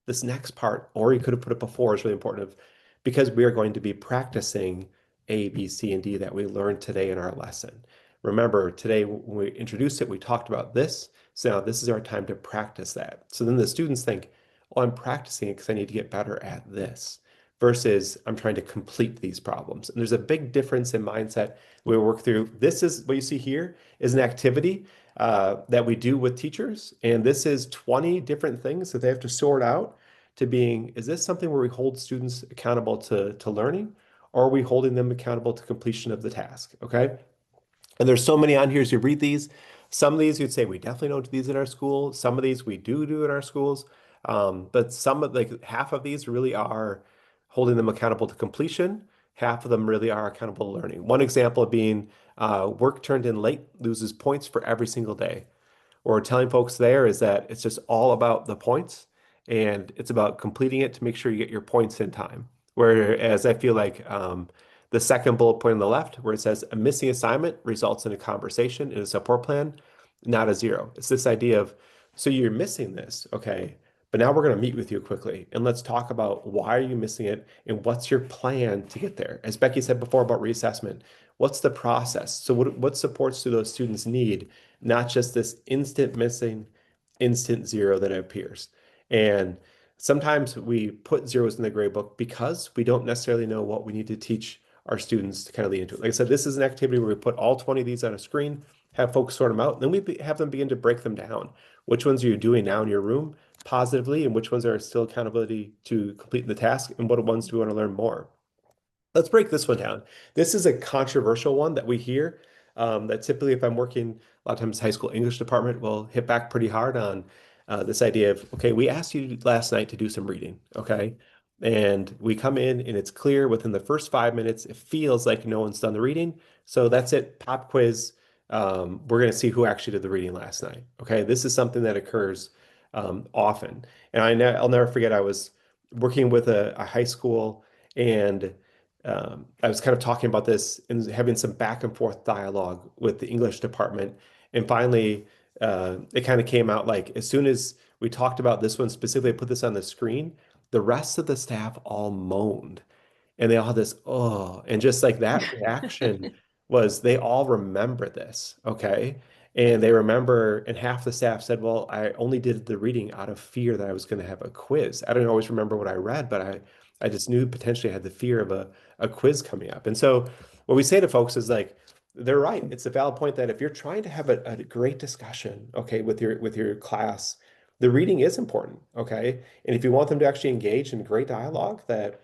This next part, or you could have put it before, is really important because we are going to be practicing A, B, C, and D that we learned today in our lesson. Remember, today when we introduced it, we talked about this. So now this is our time to practice that. So then the students think, oh, I'm practicing it because I need to get better at this versus I'm trying to complete these problems. And there's a big difference in mindset we work through. This is what you see here is an activity that we do with teachers. And this is 20 different things that they have to sort out to being, is this something where we hold students accountable to learning, or are we holding them accountable to completion of the task? Okay. And there's so many on here as you read these. Some of these you'd say we definitely don't do these in our school. Some of these we do in our schools. But some of like half of these really are holding them accountable to completion. Half of them really are accountable to learning. One example being work turned in late loses points for every single day. What we're telling folks there is that it's just all about the points and it's about completing it to make sure you get your points in time. Whereas I feel like the second bullet point on the left, where it says a missing assignment results in a conversation in a support plan, not a zero. It's this idea of, so you're missing this, okay, but now we're going to meet with you quickly and let's talk about why are you missing it and what's your plan to get there. As Becky said before about reassessment, what's the process? So what supports do those students need, not just this instant missing, instant zero that appears. And sometimes we put zeros in the grade book because we don't necessarily know what we need to teach our students to kind of lead into it. Like I said, this is an activity where we put all 20 of these on a screen, have folks sort them out, and then have them begin to break them down. Which ones are you doing now in your room positively, and which ones are still accountability to complete the task, and what ones do we want to learn more? Let's break this one down. This is a controversial one that we hear that typically if I'm working, a lot of times high school English department will hit back pretty hard on this idea of, okay, we asked you last night to do some reading, okay? And we come in and it's clear within the first 5 minutes, it feels like no one's done the reading. So that's it, pop quiz. We're going to see who actually did the reading last night, okay? This is something that occurs often. And I'll never forget, I was working with a high school and I was kind of talking about this and having some back and forth dialogue with the English department. And finally, it kind of came out like as soon as we talked about this one specifically, I put this on the screen, the rest of the staff all moaned and they all had this, oh, and just like that reaction was they all remember this, okay? And they remember, and half the staff said, well, I only did the reading out of fear that I was going to have a quiz. I don't always remember what I read, but I just knew potentially I had the fear of a quiz coming up. And so what we say to folks is like, they're right. It's a valid point that if you're trying to have a great discussion, okay, with your class, the reading is important, okay? And if you want them to actually engage in great dialogue, that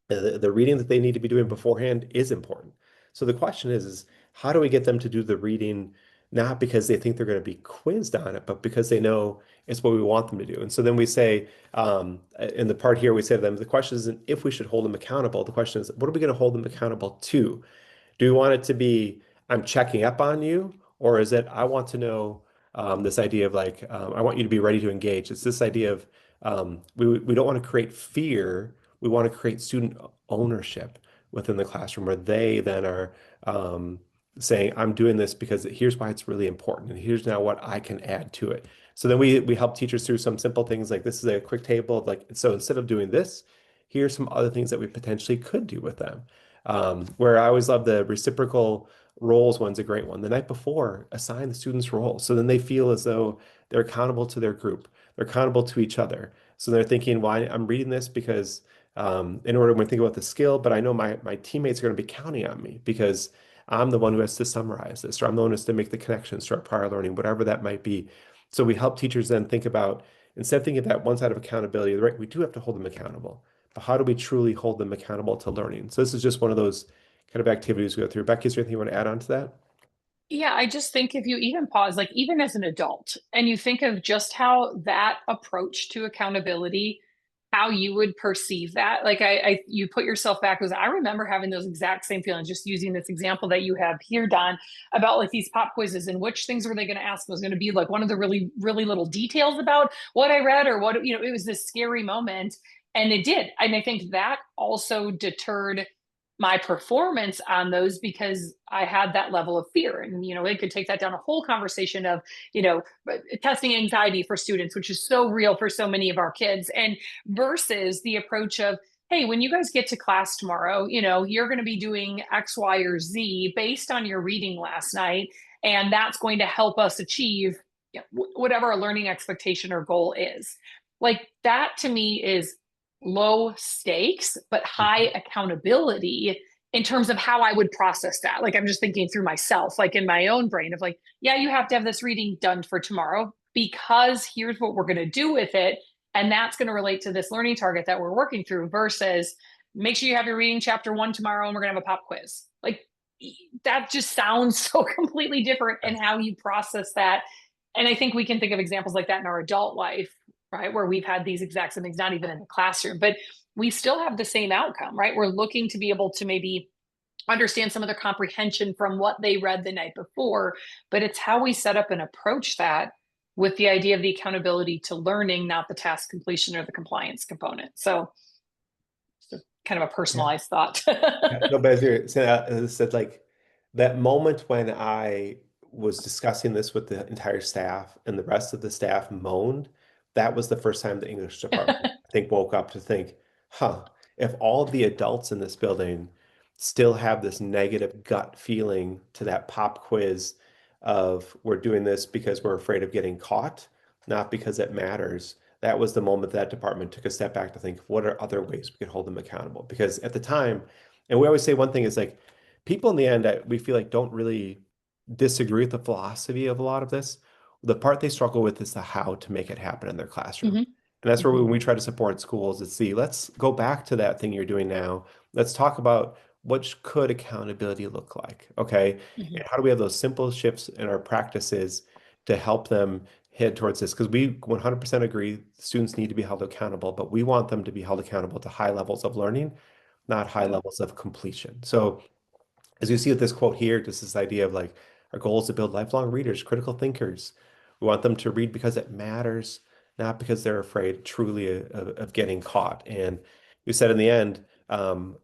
the reading that they need to be doing beforehand is important. So the question is how do we get them to do the reading not because they think they're going to be quizzed on it, but because they know it's what we want them to do. And so then we say, in the part here, we say to them, the question isn't if we should hold them accountable. The question is, what are we going to hold them accountable to? Do we want it to be, I'm checking up on you, or is it, I want to know this idea of like, I want you to be ready to engage. It's this idea of we don't want to create fear. We want to create student ownership within the classroom where they then are saying, I'm doing this because here's why it's really important. And here's now what I can add to it. So then we help teachers through some simple things like this is a quick table of like, so instead of doing this, here's some other things that we potentially could do with them. Where I always love the reciprocal roles one's a great one. The night before, assign the students roles. So then they feel as though they're accountable to their group. They're accountable to each other. So they're thinking, well, I'm reading this because in order when think about the skill, but I know my teammates are going to be counting on me because I'm the one who has to summarize this, or I'm the one who has to make the connections to our prior learning, whatever that might be. So we help teachers then think about, instead of thinking of that one side of accountability, right, we do have to hold them accountable. But how do we truly hold them accountable to learning? So this is just one of those kind of activities we go through. Becky, is there anything you want to add on to that? Yeah, I just think if you even pause, like even as an adult, and you think of just how that approach to accountability, how you would perceive that, like you put yourself back, because I remember having those exact same feelings, just using this example that you have here, Don, about like these pop quizzes and which things were they going to ask? Was going to be like one of the really, really little details about what I read or what, it was this scary moment. And it did. And I think that also deterred my performance on those because I had that level of fear. And, it could take that down a whole conversation of, you know, testing anxiety for students, which is so real for so many of our kids, and versus the approach of, hey, when you guys get to class tomorrow, you're going to be doing X, Y, or Z based on your reading last night. And that's going to help us achieve whatever a learning expectation or goal is. Like that to me is low stakes, but high accountability in terms of how I would process that. Like I'm just thinking through myself, like in my own brain of like, yeah, you have to have this reading done for tomorrow because here's what we're going to do with it. And that's going to relate to this learning target that we're working through versus make sure you have your reading chapter 1 tomorrow and we're going to have a pop quiz. Like that just sounds so completely different in how you process that. And I think we can think of examples like that in our adult life, right? Where we've had these exact same things, not even in the classroom, but we still have the same outcome, right? We're looking to be able to maybe understand some of their comprehension from what they read the night before, but it's how we set up and approach that with the idea of the accountability to learning, not the task completion or the compliance component. So kind of a Yeah. personalized thought. Yeah, no, but as you said, as I said, like that moment when I was discussing this with the entire staff and the rest of the staff moaned, that was the first time the English department, I think, woke up to think, huh, if all of the adults in this building still have this negative gut feeling to that pop quiz of we're doing this because we're afraid of getting caught, not because it matters. That was the moment that department took a step back to think, what are other ways we could hold them accountable? Because at the time, and we always say one thing is like, people in the end, we feel like don't really disagree with the philosophy of a lot of this. The part they struggle with is the how to make it happen in their classroom. Mhm. And that's where Mhm. when we try to support schools, it's see, let's go back to that thing you're doing now. Let's talk about what could accountability look like, okay? And Mhm. how do we have those simple shifts in our practices to help them head towards this? Because we 100% agree students need to be held accountable, but we want them to be held accountable to high levels of learning, not high Yeah. levels of completion. So as you see with this quote here, just this idea of like our goal is to build lifelong readers, critical thinkers. We want them to read because it matters, not because they're afraid truly of getting caught. And you said in the end,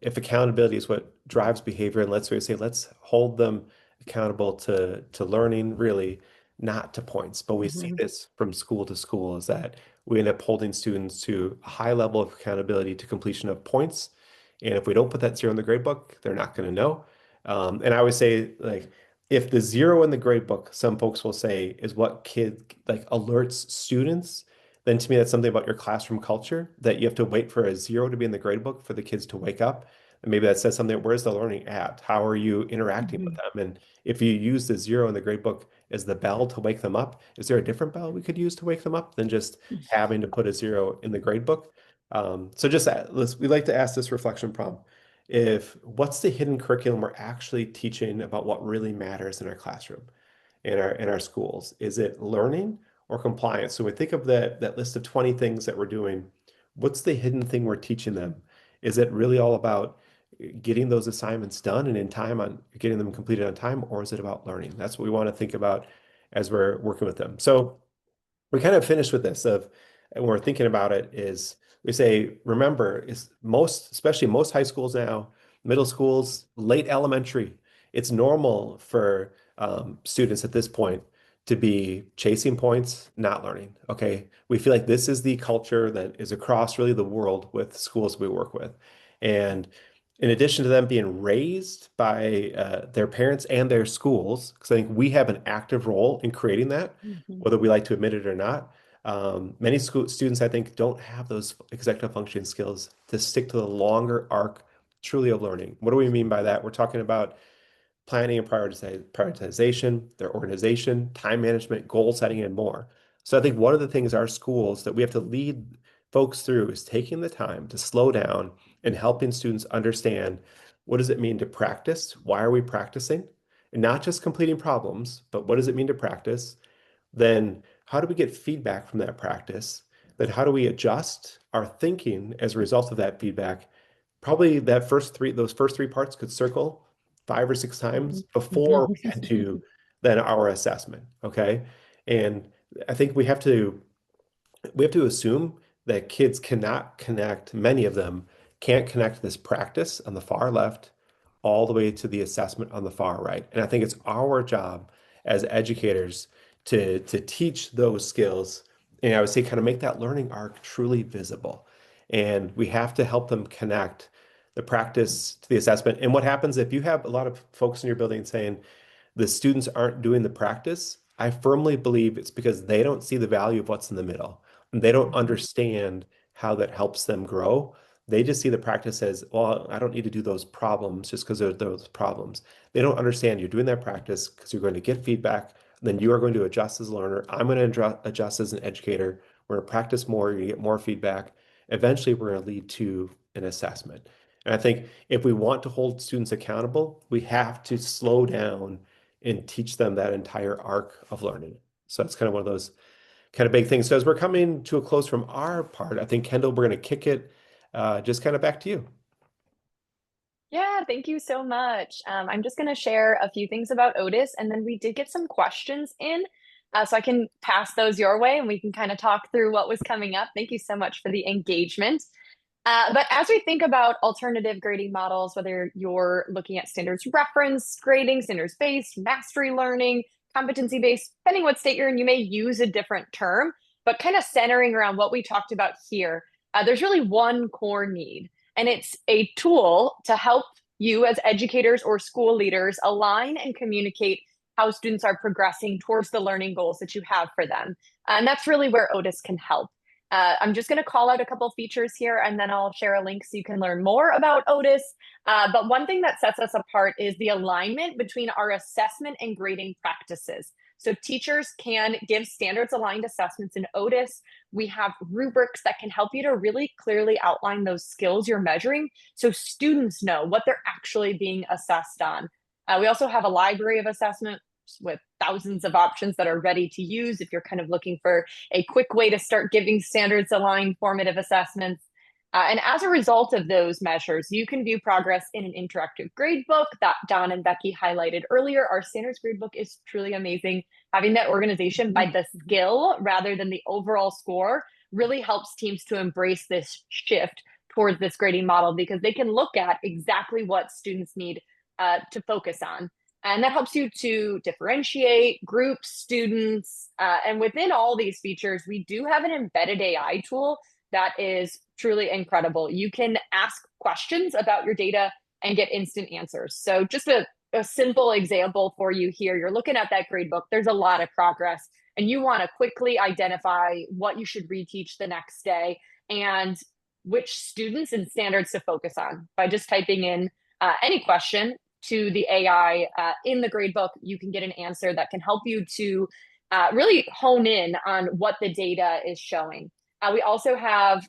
if accountability is what drives behavior, and let's really say let's hold them accountable to learning, really, not to points. But we see Mhm. this from school to school is that we end up holding students to a high level of accountability to completion of points. And if we don't put that zero in the grade book, they're not going to know. And I would say, like, if the zero in the grade book, some folks will say, is what kid like alerts students, then to me, that's something about your classroom culture that you have to wait for a zero to be in the grade book for the kids to wake up. And maybe that says something, where's the learning at? How are you interacting with Mhm. them? And if you use the zero in the grade book as the bell to wake them up, is there a different bell we could use to wake them up than just having to put a zero in the grade book? So just we like to ask this reflection prompt if what's the hidden curriculum we're actually teaching about what really matters in our classroom, in our schools? Is it learning or compliance? So we think of that list of 20 things that we're doing. What's the hidden thing we're teaching them? Is it really all about getting those assignments done and in time on getting them completed on time, or is it about learning? That's what we want to think about as we're working with them. So we kind of finished with this of, and we're thinking about it is we say, remember, is most, especially most high schools now, middle schools, late elementary, it's normal for students at this point to be chasing points, not learning. Okay. We feel like this is the culture that is across really the world with schools we work with. And in addition to them being raised by their parents and their schools, because I think we have an active role in creating that, Mhm. whether we like to admit it or not. Many school students, I think, don't have those executive functioning skills to stick to the longer arc truly of learning. What do we mean by that? We're talking about planning and prioritization, their organization, time management, goal setting, and more. So I think one of the things our schools that we have to lead folks through is taking the time to slow down and helping students understand what does it mean to practice? Why are we practicing? not just completing problems, but what does it mean to practice? Then how do we get feedback from that practice? Then how do we adjust our thinking as a result of that feedback? Probably those first three parts could circle 5 or 6 times before we get to then our assessment. Okay. And I think we have to assume that kids cannot connect, many of them can't connect this practice on the far left all the way to the assessment on the far right. And I think it's our job as educators to teach those skills. And I would say kind of make that learning arc truly visible. And we have to help them connect the practice to the assessment. And what happens if you have a lot of folks in your building saying, the students aren't doing the practice, I firmly believe it's because they don't see the value of what's in the middle. And they don't understand how that helps them grow. They just see the practice as, well, I don't need to do those problems just because there's those problems. They don't understand you're doing that practice because you're going to get feedback. Then you are going to adjust as a learner. I'm going to adjust as an educator. We're going to practice more. You're going to get more feedback. Eventually, we're going to lead to an assessment. And I think if we want to hold students accountable, we have to slow down and teach them that entire arc of learning. So that's kind of one of those kind of big things. So as we're coming to a close from our part, I think, Kendall, we're going to kick it just kind of back to you. Yeah, thank you so much. I'm just going to share a few things about Otis, and then we did get some questions in, so I can pass those your way and we can kind of talk through what was coming up. Thank you so much for the engagement. But as we think about alternative grading models, whether you're looking at standards reference grading, standards based, mastery learning, competency based, depending what state you're in, you may use a different term, but kind of centering around what we talked about here, there's really one core need, and it's a tool to help you as educators or school leaders align and communicate how students are progressing towards the learning goals that you have for them. And that's really where Otis can help. I'm just going to call out a couple features here, and then I'll share a link so you can learn more about Otis. But one thing that sets us apart is the alignment between our assessment and grading practices. So teachers can give standards aligned assessments in Otis. We have rubrics that can help you to really clearly outline those skills you're measuring so students know what they're actually being assessed on. We also have a library of assessments with thousands of options that are ready to use if you're kind of looking for a quick way to start giving standards aligned formative assessments. And as a result of those measures, you can view progress in an interactive gradebook that Don and Becky highlighted earlier. Our standards gradebook is truly amazing. Having that organization by the skill rather than the overall score really helps teams to embrace this shift towards this grading model because they can look at exactly what students need to focus on. And that helps you to differentiate, group students. And within all these features, we do have an embedded AI tool that is truly incredible. You can ask questions about your data and get instant answers. So just a simple example for you here. You're looking at that grade book. There's a lot of progress, and you want to quickly identify what you should reteach the next day and which students and standards to focus on. By just typing in any question to the AI in the gradebook, you can get an answer that can help you to really hone in on what the data is showing. We also have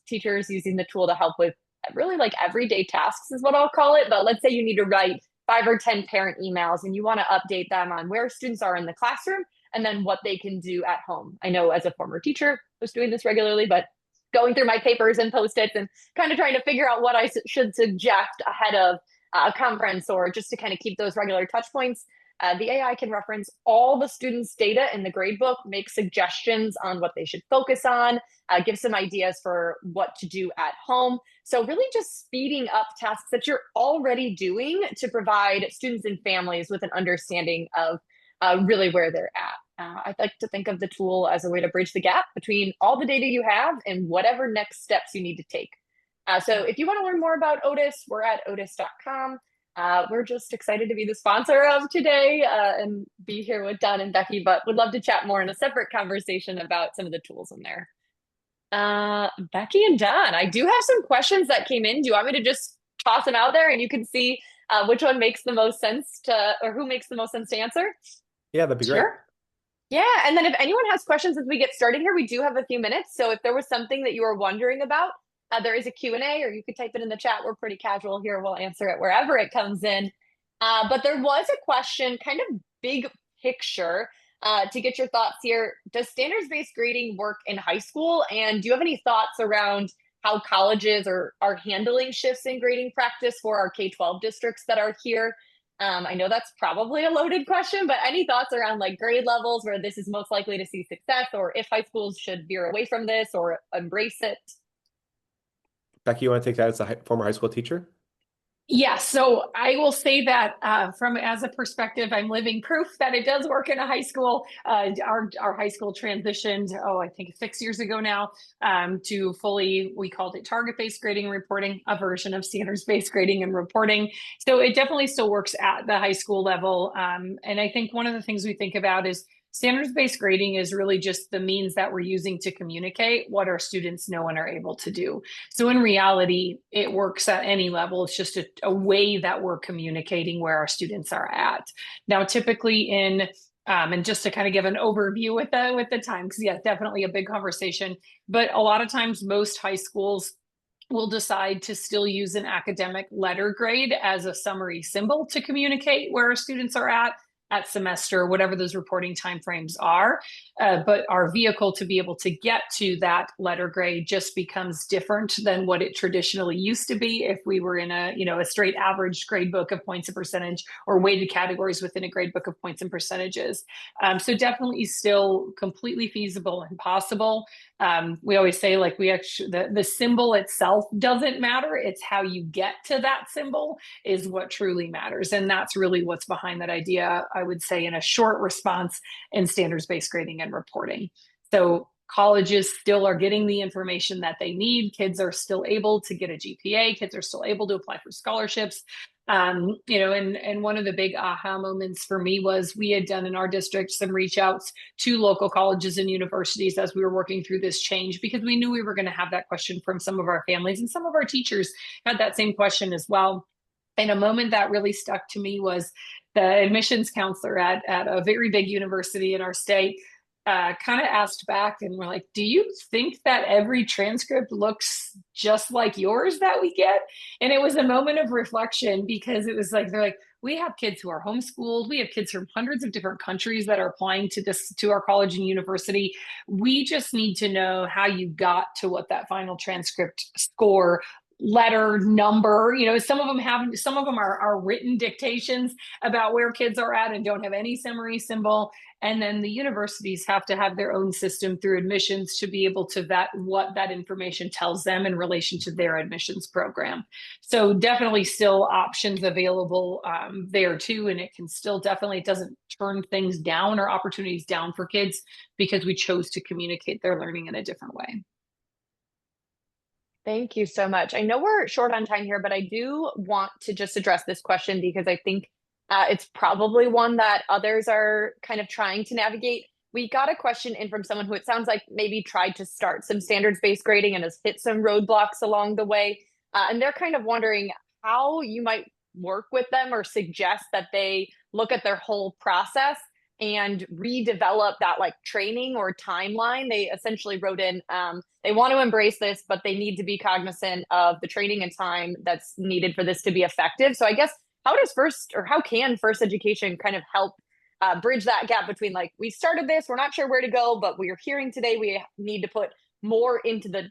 teachers using the tool to help with really like everyday tasks is what I'll call it. But let's say you need to write 5 or 10 parent emails and you want to update them on where students are in the classroom and then what they can do at home. I know as a former teacher, I was doing this regularly, but going through my papers and post-its and kind of trying to figure out what I should suggest ahead of a conference or just to kind of keep those regular touch points. The AI can reference all the students' data in the gradebook, make suggestions on what they should focus on, give some ideas for what to do at home. So really just speeding up tasks that you're already doing to provide students and families with an understanding of really where they're at. I'd like to think of the tool as a way to bridge the gap between all the data you have and whatever next steps you need to take. So if you want to learn more about Otis, we're at otis.com. We're just excited to be the sponsor of today and be here with Don and Becky, but would love to chat more in a separate conversation about some of the tools in there. Becky and Don, I do have some questions that came in. Do you want me to just toss them out there and you can see which one makes the most sense to, or who makes the most sense to answer? Yeah, that'd be great. Sure. Yeah, and then if anyone has questions as we get started here, we do have a few minutes. So if there was something that you were wondering about, there is a Q&A, or you could type it in the chat. We're pretty casual here. We'll answer it wherever it comes in. But there was a question, kind of big picture, to get your thoughts here. Does standards-based grading work in high school? And do you have any thoughts around how colleges are handling shifts in grading practice for our K-12 districts that are here? I know that's probably a loaded question, but any thoughts around like grade levels where this is most likely to see success, or if high schools should veer away from this or embrace it? Becky, you want to take that as a former high school teacher? Yeah, so I will say that from as a perspective, I'm living proof that it does work in a high school. Our high school transitioned, oh, I think 6 years ago now, to fully, we called it target-based grading and reporting, a version of standards-based grading and reporting. So it definitely still works at the high school level. And I think one of the things we think about is standards-based grading is really just the means that we're using to communicate what our students know and are able to do. So in reality, it works at any level. It's just a way that we're communicating where our students are at. Now, typically and just to kind of give an overview with the time, because yeah, definitely a big conversation. But a lot of times, most high schools will decide to still use an academic letter grade as a summary symbol to communicate where our students are at semester, whatever those reporting timeframes are. But our vehicle to be able to get to that letter grade just becomes different than what it traditionally used to be if we were in a straight average grade book of points and percentage or weighted categories within a grade book of points and percentages. So definitely still completely feasible and possible. We always say like we actually the symbol itself doesn't matter. It's how you get to that symbol is what truly matters. And that's really what's behind that idea, I would say, in a short response in standards-based grading and reporting. So colleges still are getting the information that they need. Kids are still able to get a GPA. Kids are still able to apply for scholarships. And one of the big aha moments for me was we had done in our district some reach outs to local colleges and universities as we were working through this change because we knew we were going to have that question from some of our families, and some of our teachers had that same question as well. And a moment that really stuck to me was the admissions counselor at a very big university in our state kind of asked back and we're like, do you think that every transcript looks just like yours that we get? And it was a moment of reflection because it was like, they're like, we have kids who are homeschooled. We have kids from hundreds of different countries that are applying to our college and university. We just need to know how you got to what that final transcript score letter number, some of them are written dictations about where kids are at and don't have any summary symbol. And then the universities have to have their own system through admissions to be able to vet what that information tells them in relation to their admissions program. So definitely still options available there too. And it can still definitely, it doesn't turn things down or opportunities down for kids because we chose to communicate their learning in a different way. Thank you so much. I know we're short on time here, but I do want to just address this question because I think it's probably one that others are kind of trying to navigate. We got a question in from someone who it sounds like maybe tried to start some standards-based grading and has hit some roadblocks along the way. And they're kind of wondering how you might work with them or suggest that they look at their whole process and redevelop that like training or timeline. They essentially wrote in, they want to embrace this, but they need to be cognizant of the training and time that's needed for this to be effective. So I guess how can first education kind of help bridge that gap between like, we started this, we're not sure where to go, but we're hearing today we need to put more into the,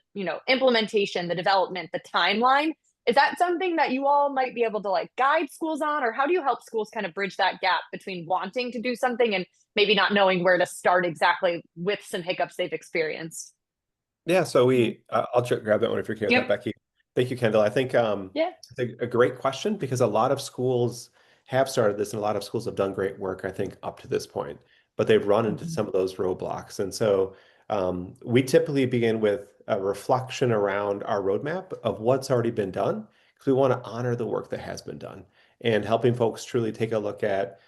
implementation, the development, the timeline. Is that something that you all might be able to like guide schools on, or how do you help schools kind of bridge that gap between wanting to do something and maybe not knowing where to start exactly with some hiccups they've experienced? Yeah, so I'll grab that one if you're okay with that, Yep. Becky. Thank you, Kendall. I think Yeah. it's a great question because a lot of schools have started this and a lot of schools have done great work, I think, up to this point, but they've run into Mhm. some of those roadblocks. And so we typically begin with a reflection around our roadmap of what's already been done because we want to honor the work that has been done and helping folks truly take a look at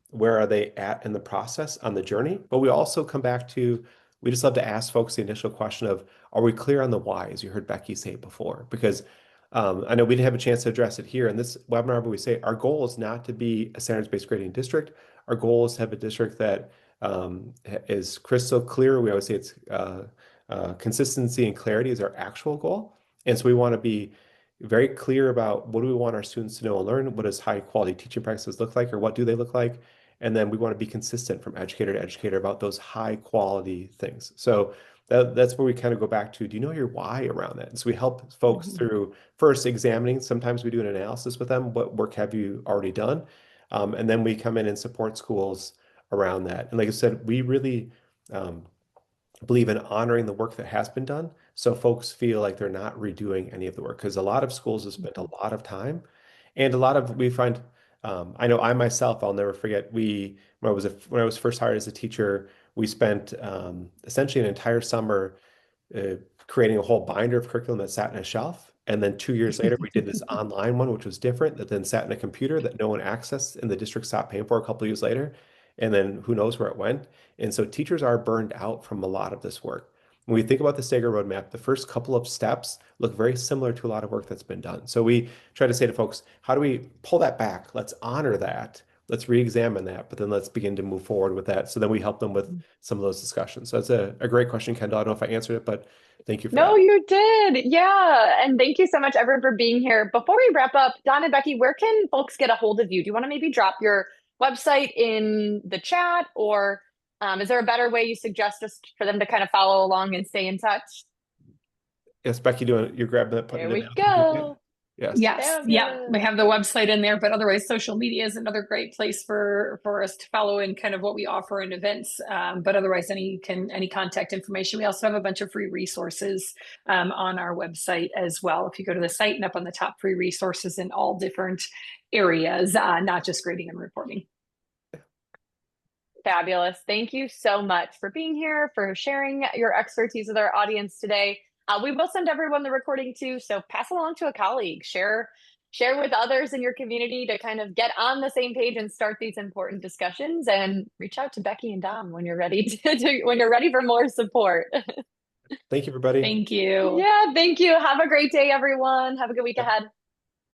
where are they at in the process on the journey. But we also come back to we just love to ask folks the initial question of, are we clear on the why, as you heard Becky say before? Because I know we didn't have a chance to address it here in this webinar, but we say our goal is not to be a standards-based grading district. Our goal is to have a district that is crystal clear. We always say it's consistency and clarity is our actual goal. And so we want to be very clear about what do we want our students to know and learn, what does high quality teaching practices look like, or what do they look like? And then we want to be consistent from educator to educator about those high quality things. So that's where we kind of go back to, do you know your why around that? And so we help folks through first examining. Sometimes we do an analysis with them. What work have you already done? And then we come in and support schools around that. And like I said, we really um, believe in honoring the work that has been done so folks feel like they're not redoing any of the work, because a lot of schools have spent a lot of time and a lot of we find I know I myself, I'll never forget, we when I was first hired as a teacher, we spent essentially an entire summer uh, creating a whole binder of curriculum that sat in a shelf. And then 2 years later, we did this online one, which was different, that then sat in a computer that no one accessed, and the district stopped paying for a couple of years later. And then who knows where it went. And so teachers are burned out from a lot of this work. When we think about the Sager roadmap, the first couple of steps look very similar to a lot of work that's been done. So we try to say to folks, how do we pull that back? Let's honor that. Let's re-examine that, but then let's begin to move forward with that. So then we help them with some of those discussions. So that's a great question, Kendall. I don't know if I answered it, but thank you for No, that. you did. Yeah. And thank you so much, everyone, for being here. Before we wrap up, Don and Becky, where can folks get a hold of you? Do you want to maybe drop your website in the chat, or is there a better way you suggest just for them to kind of follow along and stay in touch? Yes, Becky, you're grabbing that, putting There it in we now. Can you do that? go. Yes. Yes, yeah, we Fabulous. have the website in there, but otherwise, social media is another great place for us to follow in kind of what we offer in events. But otherwise, any contact information. We also have a bunch of free resources on our website as well. If you go to the site and up on the top, free resources in all different areas, not just grading and reporting. Fabulous. Thank you so much for being here, for sharing your expertise with our audience today. We will send everyone the recording too, so pass it along to a colleague. Share with others in your community to kind of get on the same page and start these important discussions. And reach out to Becky and Dom when you're ready when you're ready for more support. Thank you, everybody. Thank you. Yeah, thank you. Have a great day, everyone. Have a good week Yep. ahead.